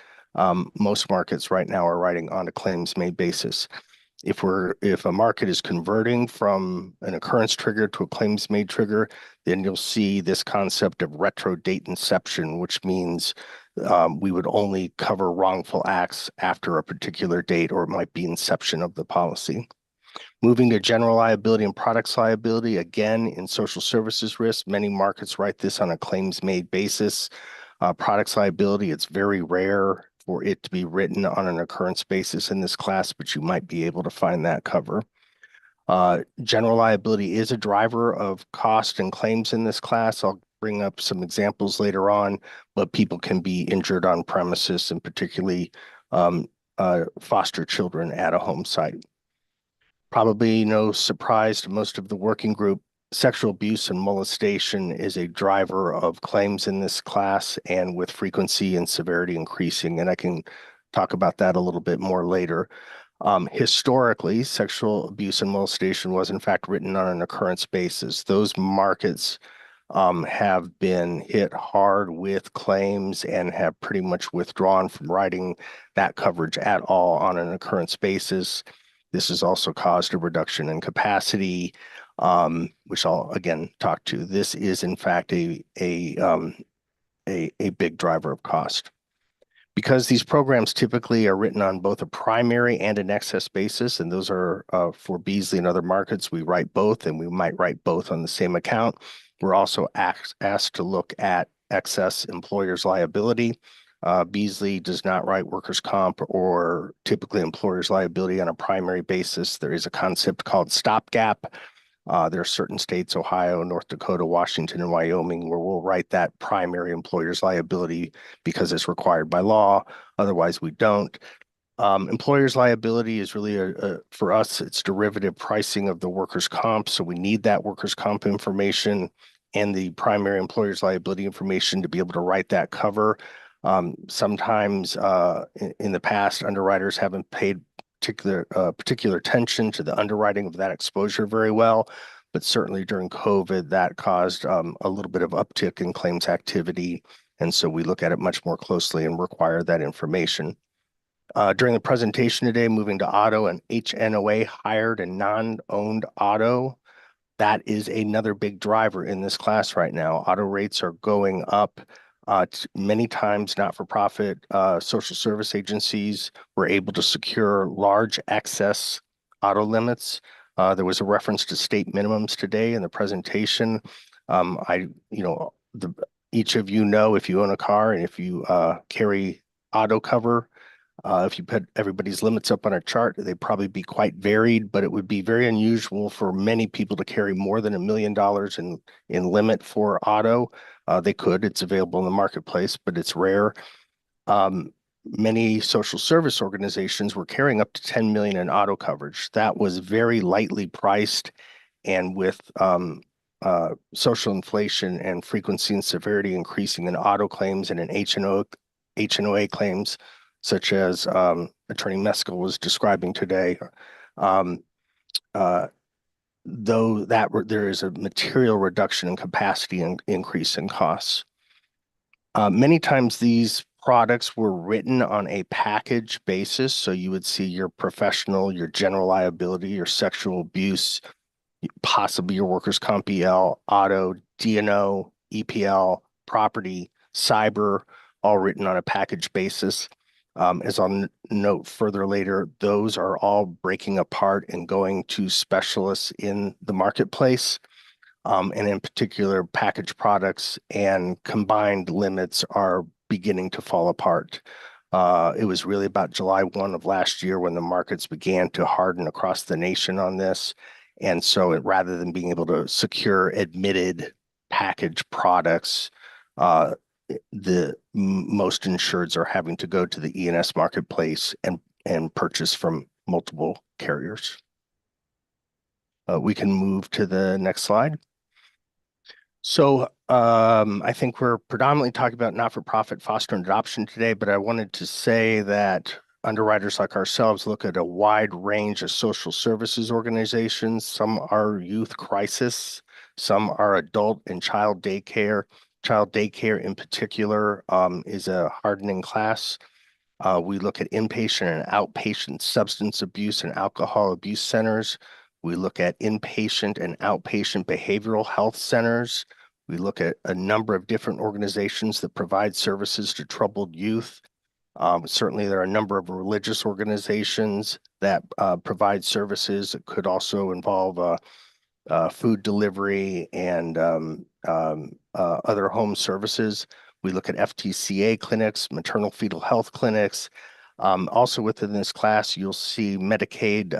most markets right now are writing on a claims made basis. If a market is converting from an occurrence trigger to a claims made trigger, then you'll see this concept of retro date inception, which means we would only cover wrongful acts after a particular date, or it might be inception of the policy. Moving to general liability and products liability, again, in social services risk, many markets write this on a claims made basis. Products liability, it's very rare for it to be written on an occurrence basis in this class, but you might be able to find that cover. General liability is a driver of cost and claims in this class. I'll bring up some examples later on, but people can be injured on premises, and particularly foster children at a home site. Probably no surprise to most of the working group, sexual abuse and molestation is a driver of claims in this class, and with frequency and severity increasing. And I can talk about that a little bit more later. Historically, sexual abuse and molestation was in fact written on an occurrence basis. Those markets have been hit hard with claims and have pretty much withdrawn from writing that coverage at all on an occurrence basis. This has also caused a reduction in capacity, which I'll again talk to. This is in fact a big driver of cost. Because these programs typically are written on both a primary and an excess basis, and those are for Beasley and other markets, we write both, and we might write both on the same account. We're also asked to look at excess employer's liability. Beasley does not write workers' comp or typically employer's liability on a primary basis. There is a concept called stopgap. There are certain states, Ohio, North Dakota, Washington, and Wyoming, where we'll write that primary employer's liability because it's required by law. Otherwise, we don't. Employer's liability is really for us, it's derivative pricing of the workers' comp. So we need that workers' comp information and the primary employer's liability information to be able to write that cover. Sometimes in the past, underwriters haven't paid particular attention to the underwriting of that exposure very well, but certainly during COVID, that caused a little bit of uptick in claims activity. And so we look at it much more closely and require that information. During the presentation today, moving to auto and HNOA, hired and non-owned auto, that is another big driver in this class right now. Auto rates are going up. Many times not-for-profit social service agencies were able to secure large excess auto limits. There was a reference to state minimums today in the presentation. Each of you know if you own a car and if you carry auto cover, if you put everybody's limits up on a chart, they'd probably be quite varied, but it would be very unusual for many people to carry more than $1 million in limit for auto. They could, it's available in the marketplace, but it's rare. Many social service organizations were carrying up to 10 million in auto coverage. That was very lightly priced, and with social inflation and frequency and severity increasing in auto claims and in HNOA claims, such as Attorney Meskel was describing today, though there is a material reduction in capacity and increase in costs. Many times these products were written on a package basis. So you would see your professional, your general liability, your sexual abuse, possibly your workers' comp EL, auto, D&O, EPL, property, cyber, all written on a package basis. As I'll note further later, those are all breaking apart and going to specialists in the marketplace. And in particular, packaged products and combined limits are beginning to fall apart. It was really about July 1 of last year when the markets began to harden across the nation on this. And so rather than being able to secure admitted packaged products, the most insureds are having to go to the E&S marketplace and purchase from multiple carriers. We can move to the next slide. So I think we're predominantly talking about not-for-profit foster and adoption today, but I wanted to say that underwriters like ourselves look at a wide range of social services organizations. Some are youth crisis, some are adult and child daycare. Child daycare in particular is a hardening class. We look at inpatient and outpatient substance abuse and alcohol abuse centers. We look at inpatient and outpatient behavioral health centers. We look at a number of different organizations that provide services to troubled youth. Certainly, there are a number of religious organizations that provide services. It could also involve food delivery and other home services. We look at FTCA clinics, maternal fetal health clinics. Also within this class, you'll see Medicaid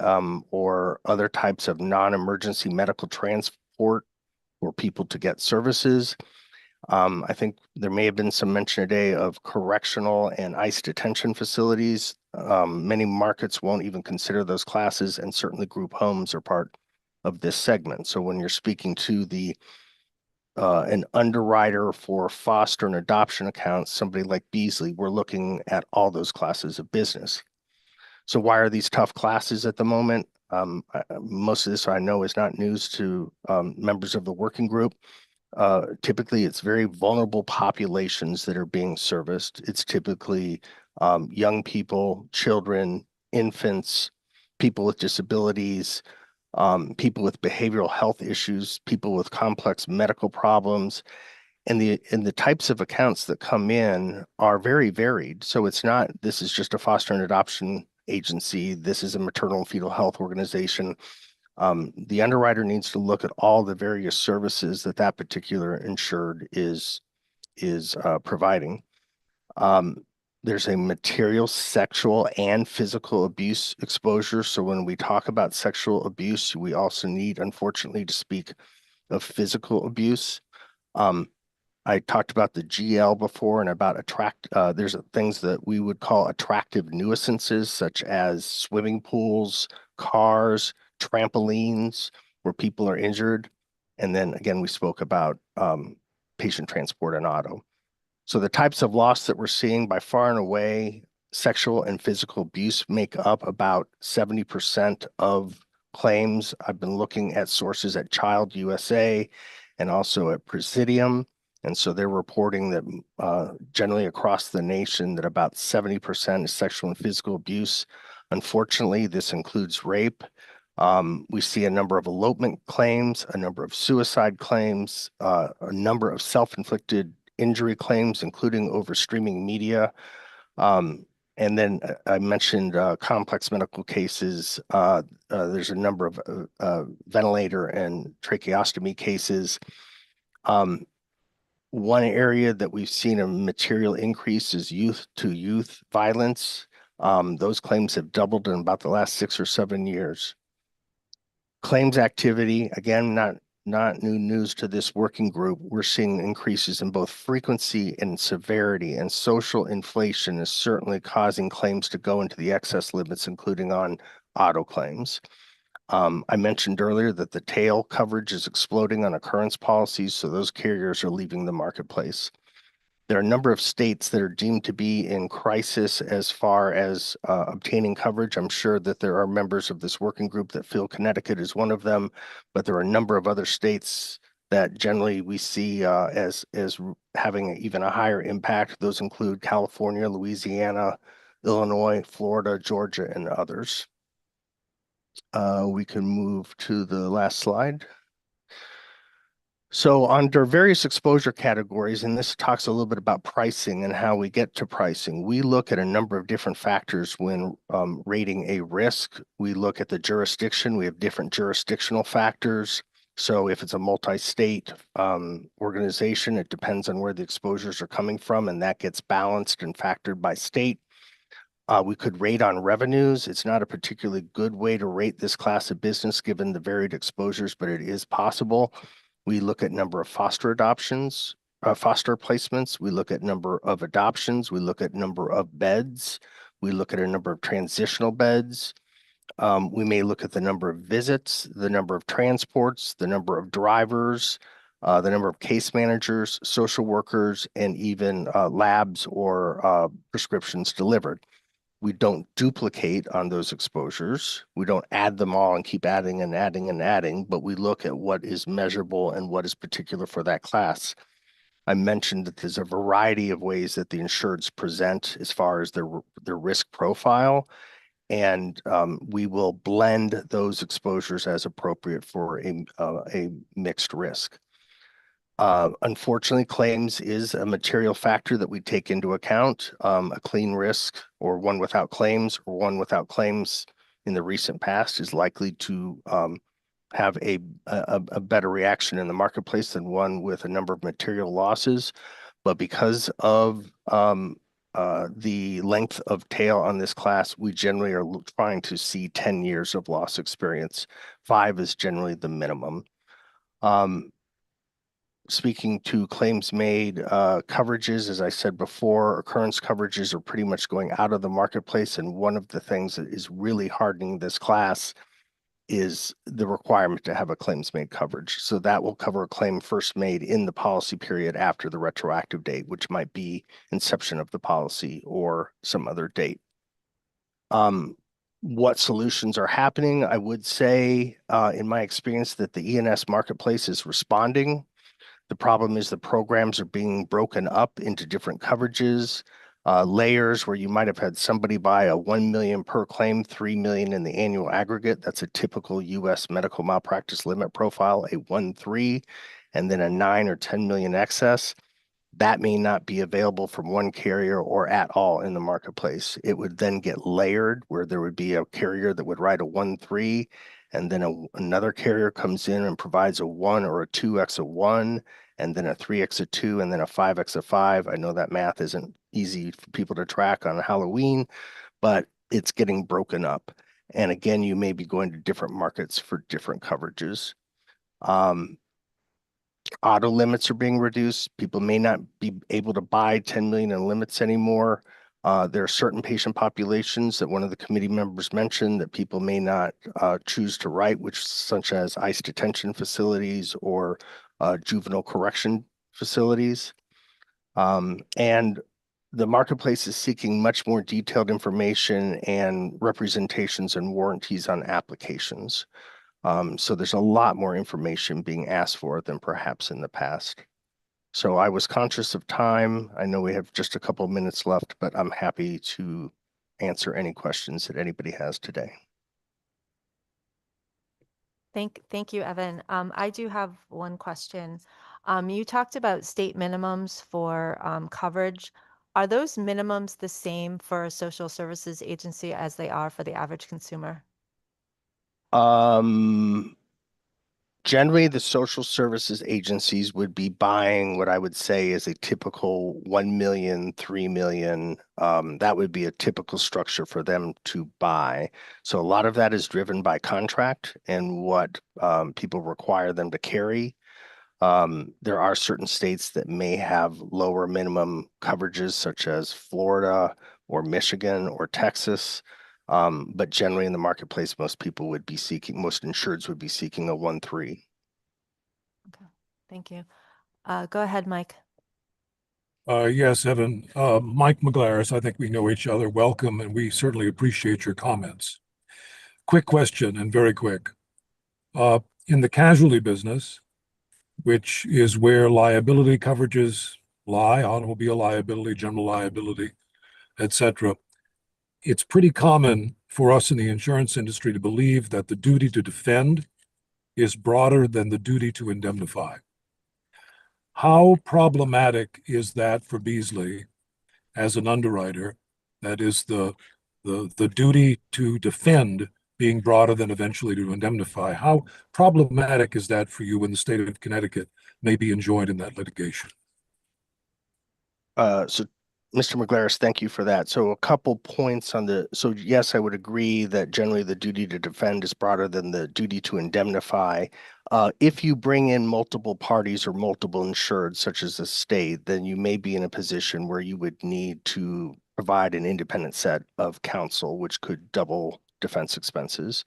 or other types of non-emergency medical transport for people to get services. I think there may have been some mention today of correctional and ICE detention facilities. Many markets won't even consider those classes, and certainly group homes are part of this segment. So when you're speaking to an underwriter for foster and adoption accounts, somebody like Beasley, we're looking at all those classes of business. So why are these tough classes at the moment? Most of this I know is not news to members of the working group. Typically, it's very vulnerable populations that are being serviced. It's typically young people, children, infants, people with disabilities, people with behavioral health issues, people with complex medical problems. And the types of accounts that come in are very varied. So it's not, this is just a foster and adoption agency. This is a maternal and fetal health organization. The underwriter needs to look at all the various services that that particular insured is providing. There's a material, sexual, and physical abuse exposure. So when we talk about sexual abuse, we also need, unfortunately, to speak of physical abuse. I talked about the GL before and about there's things that we would call attractive nuisances, such as swimming pools, cars, trampolines, where people are injured. And then again, we spoke about patient transport and auto. So the types of loss that we're seeing, by far and away, sexual and physical abuse make up about 70% of claims. I've been looking at sources at Child USA and also at Presidium. And so they're reporting that generally across the nation that about 70% is sexual and physical abuse. Unfortunately, this includes rape. We see a number of elopement claims, a number of suicide claims, a number of self-inflicted injury claims, including over streaming media. And then I mentioned complex medical cases. There's a number of ventilator and tracheostomy cases. One area that we've seen a material increase is youth-to-youth violence. Those claims have doubled in about the last 6 or 7 years. Claims activity, again, not new news to this working group. We're seeing increases in both frequency and severity, and social inflation is certainly causing claims to go into the excess limits, including on auto claims. I mentioned earlier that the tail coverage is exploding on occurrence policies, so those carriers are leaving the marketplace. There are a number of states that are deemed to be in crisis as far as obtaining coverage. I'm sure that there are members of this working group that feel Connecticut is one of them, but there are a number of other states that generally we see as having even a higher impact. Those include California, Louisiana, Illinois, Florida, Georgia, and others. We can move to the last slide. So under various exposure categories, and this talks a little bit about pricing and how we get to pricing, we look at a number of different factors when rating a risk. We look at the jurisdiction. We have different jurisdictional factors. So if it's a multi-state organization, it depends on where the exposures are coming from, and that gets balanced and factored by state. We could rate on revenues. It's not a particularly good way to rate this class of business given the varied exposures, but it is possible. We look at number of foster placements. We look at number of adoptions. We look at number of beds. We look at a number of transitional beds. We may look at the number of visits, the number of transports, the number of drivers, the number of case managers, social workers, and even labs or prescriptions delivered. We don't duplicate on those exposures. We don't add them all and keep adding and adding and adding, but we look at what is measurable and what is particular for that class. I mentioned that there's a variety of ways that the insureds present as far as their risk profile, and we will blend those exposures as appropriate for a mixed risk. Unfortunately, claims is a material factor that we take into account. A clean risk or one without claims or one without claims in the recent past is likely to have a better reaction in the marketplace than one with a number of material losses. But because of the length of tail on this class, we generally are trying to see 10 years of loss experience. 5 is generally the minimum. Speaking to claims made, coverages, as I said before, occurrence coverages are pretty much going out of the marketplace. And one of the things that is really hardening this class is the requirement to have a claims made coverage. So that will cover a claim first made in the policy period after the retroactive date, which might be inception of the policy or some other date. What solutions are happening? I would say, in my experience, that the E&S marketplace is responding. The problem is the programs are being broken up into different coverages, layers where you might have had somebody buy a 1 million per claim, 3 million in the annual aggregate. That's a typical US medical malpractice limit profile, a 1.3, and then a 9 or 10 million excess. That may not be available from one carrier or at all in the marketplace. It would then get layered where there would be a carrier that would write a 1.3, and then another carrier comes in and provides a 1 or a 2x of 1, and then a 3x of 2, and then a 5x of 5. I know that math isn't easy for people to track on Halloween, but it's getting broken up. And again, you may be going to different markets for different coverages. Auto limits are being reduced. People may not be able to buy 10 million in limits anymore. There are certain patient populations that one of the committee members mentioned that people may not choose to write, such as ICE detention facilities or juvenile correction facilities. And the marketplace is seeking much more detailed information and representations and warranties on applications. So there's a lot more information being asked for than perhaps in the past. So I was conscious of time. I know we have just a couple of minutes left, but I'm happy to answer any questions that anybody has today. Thank you, Evan. I do have one question. You talked about state minimums for coverage. Are those minimums the same for a social services agency as they are for the average consumer? Generally, the social services agencies would be buying what I would say is a typical 1 million, 3 million. That would be a typical structure for them to buy. So a lot of that is driven by contract and what people require them to carry. There are certain states that may have lower minimum coverages, such as Florida or Michigan or Texas. But generally in the marketplace, most insureds would be seeking a 1.3. Okay, thank you. Go ahead, Mike. Yes, Evan. Mike McGlaris, I think we know each other. Welcome, and we certainly appreciate your comments. Quick question, and very quick. In the casualty business, which is where liability coverages lie, automobile liability, general liability, etc., it's pretty common for us in the insurance industry to believe that the duty to defend is broader than the duty to indemnify. How problematic is that for Beasley as an underwriter? That is the duty to defend being broader than eventually to indemnify. How problematic is that for you when the state of Connecticut may be enjoined in that litigation? So Mr. McGlaris, thank you for that. So a couple points on so yes, I would agree that generally the duty to defend is broader than the duty to indemnify. If you bring in multiple parties or multiple insureds, such as the state, then you may be in a position where you would need to provide an independent set of counsel, which could double defense expenses.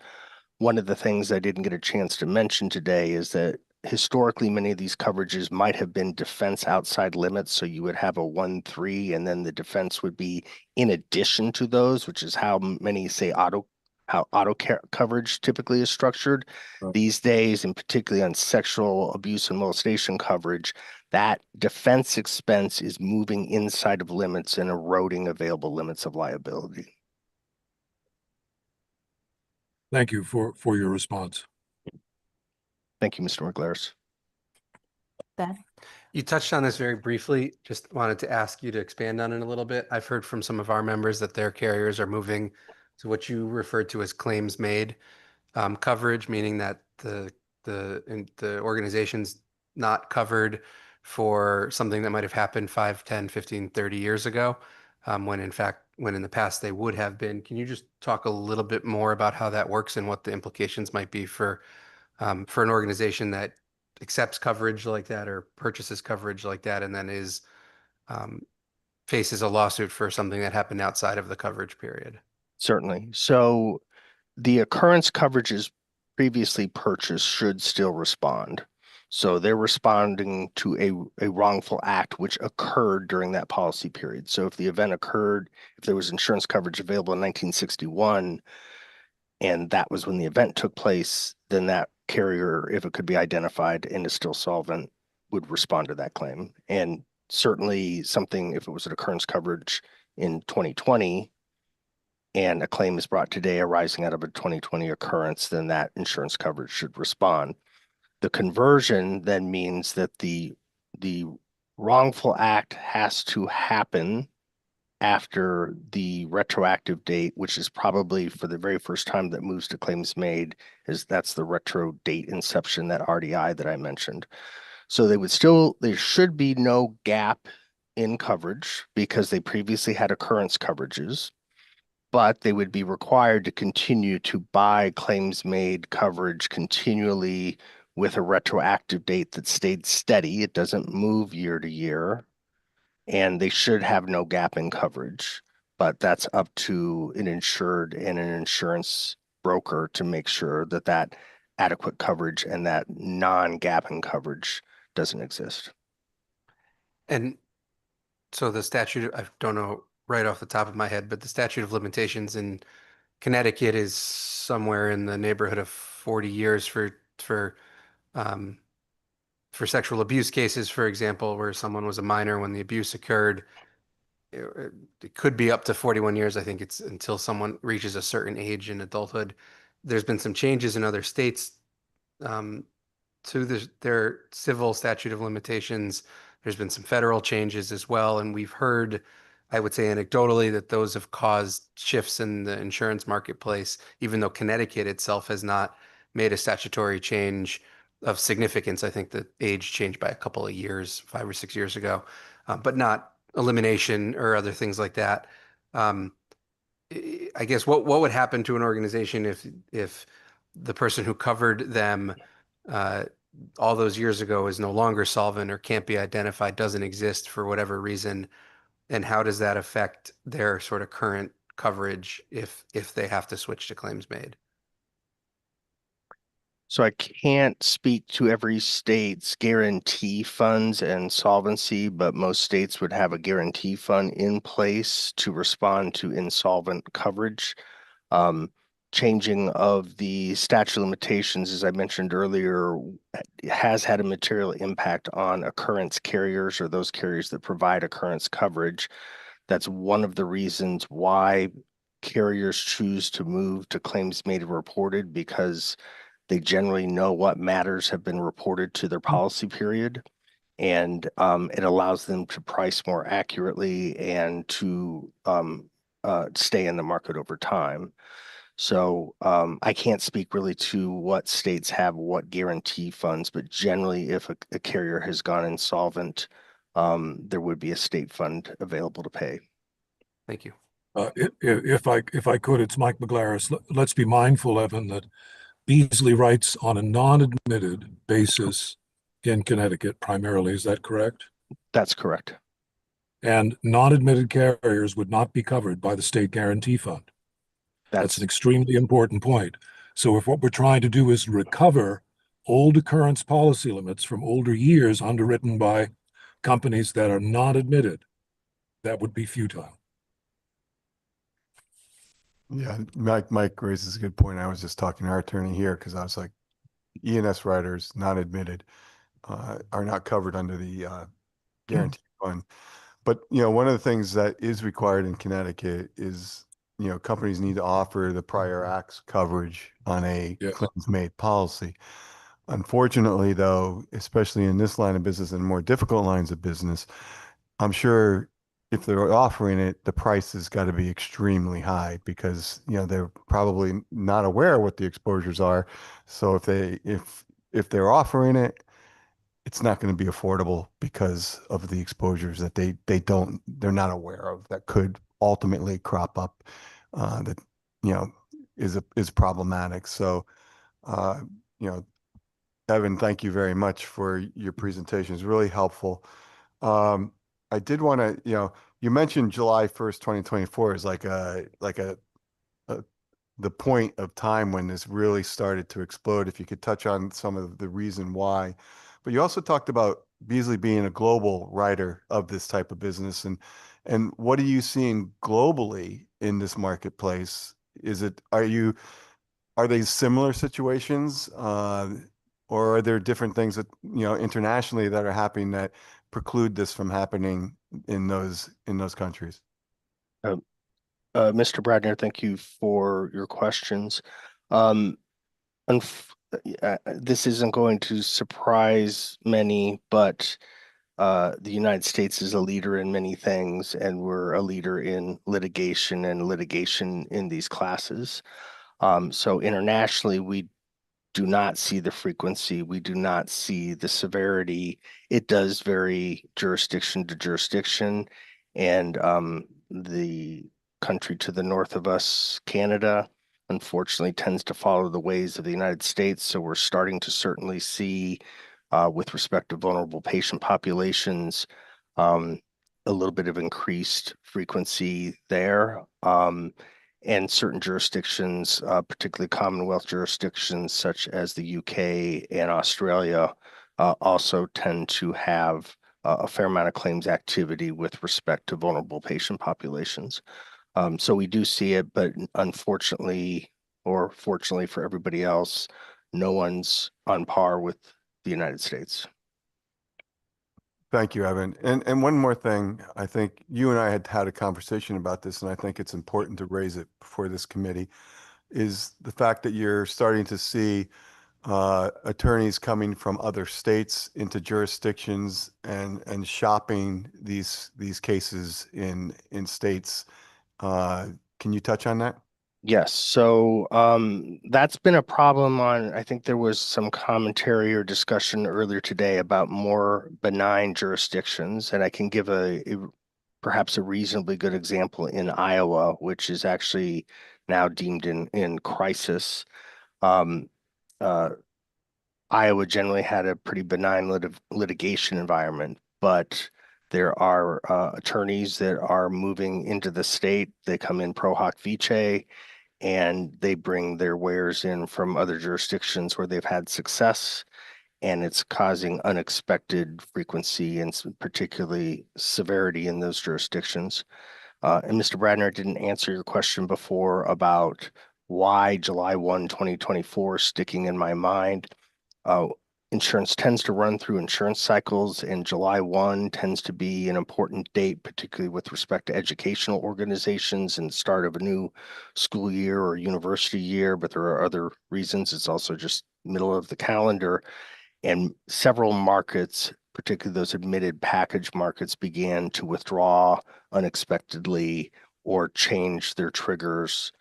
One of the things I didn't get a chance to mention today is that historically, many of these coverages might have been defense outside limits. So you would have a 1-3, and then the defense would be in addition to those, which is how many say how auto coverage typically is structured. Right. These days, and particularly on sexual abuse and molestation coverage, that defense expense is moving inside of limits and eroding available limits of liability. Thank you for your response. Thank you, Mr. McGlaris. Ben? You touched on this very briefly. Just wanted to ask you to expand on it a little bit. I've heard from some of our members that their carriers are moving to what you referred to as claims made coverage, meaning that the organization's not covered for something that might have happened 5, 10, 15, 30 years ago, when in the past they would have been. Can you just talk a little bit more about how that works and what the implications might be for an organization that accepts coverage like that or purchases coverage like that and then faces a lawsuit for something that happened outside of the coverage period? Certainly. So the occurrence coverages previously purchased should still respond. So they're responding to a wrongful act which occurred during that policy period. So if the event occurred, if there was insurance coverage available in 1961, and that was when the event took place, then that carrier, if it could be identified and is still solvent, would respond to that claim. And certainly something, if it was an occurrence coverage in 2020, and a claim is brought today arising out of a 2020 occurrence, then that insurance coverage should respond. The conversion then means that the wrongful act has to happen after the retroactive date, which is probably for the very first time that moves to claims made, that's the retro date inception, that RDI that I mentioned. So there should be no gap in coverage because they previously had occurrence coverages, but they would be required to continue to buy claims made coverage continually with a retroactive date that stayed steady. It doesn't move year to year, and they should have no gap in coverage, but that's up to an insured and an insurance broker to make sure that that adequate coverage and that non-gap in coverage doesn't exist. And so the statute, I don't know right off the top of my head, but the statute of limitations in Connecticut is somewhere in the neighborhood of 40 years for sexual abuse cases, for example, where someone was a minor when the abuse occurred. It could be up to 41 years. I think it's until someone reaches a certain age in adulthood. There's been some changes in other states to their civil statute of limitations. There's been some federal changes as well. And we've heard, I would say anecdotally, that those have caused shifts in the insurance marketplace, even though Connecticut itself has not made a statutory change of significance. I think the age changed by a couple of years, 5 or 6 years ago, but not elimination or other things like that. I guess what would happen to an organization if the person who covered them all those years ago is no longer solvent or can't be identified, doesn't exist for whatever reason, and how does that affect their sort of current coverage if they have to switch to claims made? So I can't speak to every state's guarantee funds and solvency, but most states would have a guarantee fund in place to respond to insolvent coverage. Changing of the statute of limitations, as I mentioned earlier, has had a material impact on occurrence carriers or those carriers that provide occurrence coverage. That's one of the reasons why carriers choose to move to claims made and reported, because they generally know what matters have been reported to their policy period. and it allows them to price more accurately and to stay in the market over time. So I can't speak really to what states have what guarantee funds, but generally, if a carrier has gone insolvent, there would be a state fund available to pay. Thank you. If I could, it's Mike McGlarris. Let's be mindful, Evan, that Beasley writes on a non-admitted basis in Connecticut primarily. Is that correct? That's correct. And non-admitted carriers would not be covered by the state guarantee fund. That's an extremely important point. So if what we're trying to do is recover old occurrence policy limits from older years underwritten by companies that are not admitted, that would be futile. Yeah, Mike raises a good point. I was just talking to our attorney here because I was like, E&S writers not admitted are not covered under the guarantee fund. But one of the things that is required in Connecticut is companies need to offer the prior acts coverage on a claims-made policy. Unfortunately, though, especially in this line of business and more difficult lines of business, I'm sure if they're offering it, the price has got to be extremely high because they're probably not aware of what the exposures are. So if they're offering it, it's not going to be affordable because of the exposures that they're not aware of that could ultimately crop up that is problematic. So Evan, thank you very much for your presentation. It's really helpful. I did want to, you mentioned July 1st, 2024 is like the point of time when this really started to explode. If you could touch on some of the reason why, but you also talked about Beasley being a global writer of this type of business, and what are you seeing globally in this marketplace? Are they similar situations, or are there different things that internationally that are happening that preclude this from happening in those countries? Mr. Bradner, thank you for your questions. This isn't going to surprise many, but the United States is a leader in many things, and we're a leader in litigation in these classes. So internationally, we do not see the frequency. We do not see the severity. It does vary jurisdiction to jurisdiction. And the country to the north of us, Canada, unfortunately tends to follow the ways of the United States. So we're starting to certainly see, with respect to vulnerable patient populations, a little bit of increased frequency there. And certain jurisdictions, particularly Commonwealth jurisdictions such as the UK and Australia, also tend to have a fair amount of claims activity with respect to vulnerable patient populations. So we do see it, but unfortunately, or fortunately for everybody else, no one's on par with the United States. Thank you, Evan. And one more thing, I think you and I had a conversation about this, and I think it's important to raise it before this committee, is the fact that you're starting to see attorneys coming from other states into jurisdictions and shopping these cases in states. Can you touch on that? Yes, so that's been a problem I think there was some commentary or discussion earlier today about more benign jurisdictions, and I can give perhaps a reasonably good example in Iowa, which is actually now deemed in crisis. Iowa generally had a pretty benign litigation environment, but there are attorneys that are moving into the state. They come in pro hoc vice, and they bring their wares in from other jurisdictions where they've had success, and it's causing unexpected frequency and particularly severity in those jurisdictions. And Mr. Bradner didn't answer your question before about why July 1, 2024 sticking in my mind. Insurance tends to run through insurance cycles, and July 1 tends to be an important date, particularly with respect to educational organizations and the start of a new school year or university year, but there are other reasons. It's also just middle of the calendar, and several markets particularly those admitted package markets, began to withdraw unexpectedly or change their triggers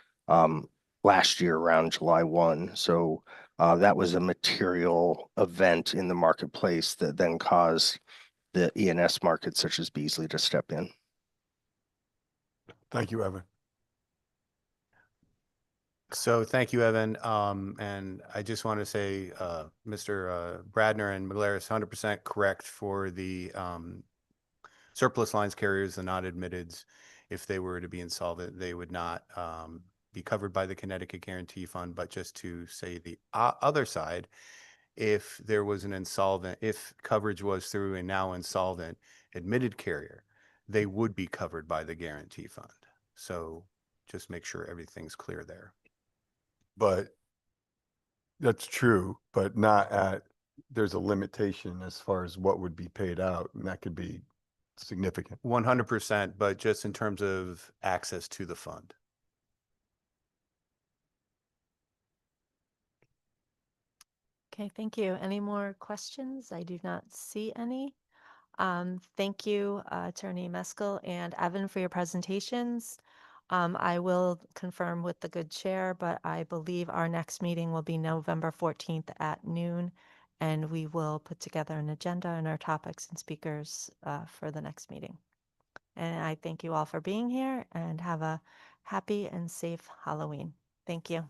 last year around July 1. So that was a material event in the marketplace that then caused the E&S markets such as Beasley to step in. Thank you, Evan. So thank you, Evan. And I just want to say, Mr. Bradner and McGlaris, 100% correct for the surplus lines carriers, the non-admitteds. If they were to be insolvent, they would not be covered by the Connecticut Guarantee Fund. But just to say the other side, if there was an insolvent, if coverage was through a now insolvent admitted carrier, they would be covered by the Guarantee Fund. So just make sure everything's clear there. But that's true, but not at, there's a limitation as far as what would be paid out, and that could be significant. 100%, but just in terms of access to the fund. Okay, thank you. Any more questions? I do not see any. Thank you, Attorney Meskel and Evan, for your presentations. I will confirm with the good chair, but I believe our next meeting will be November 14th at noon, and we will put together an agenda and our topics and speakers for the next meeting. And I thank you all for being here and have a happy and safe Halloween. Thank you.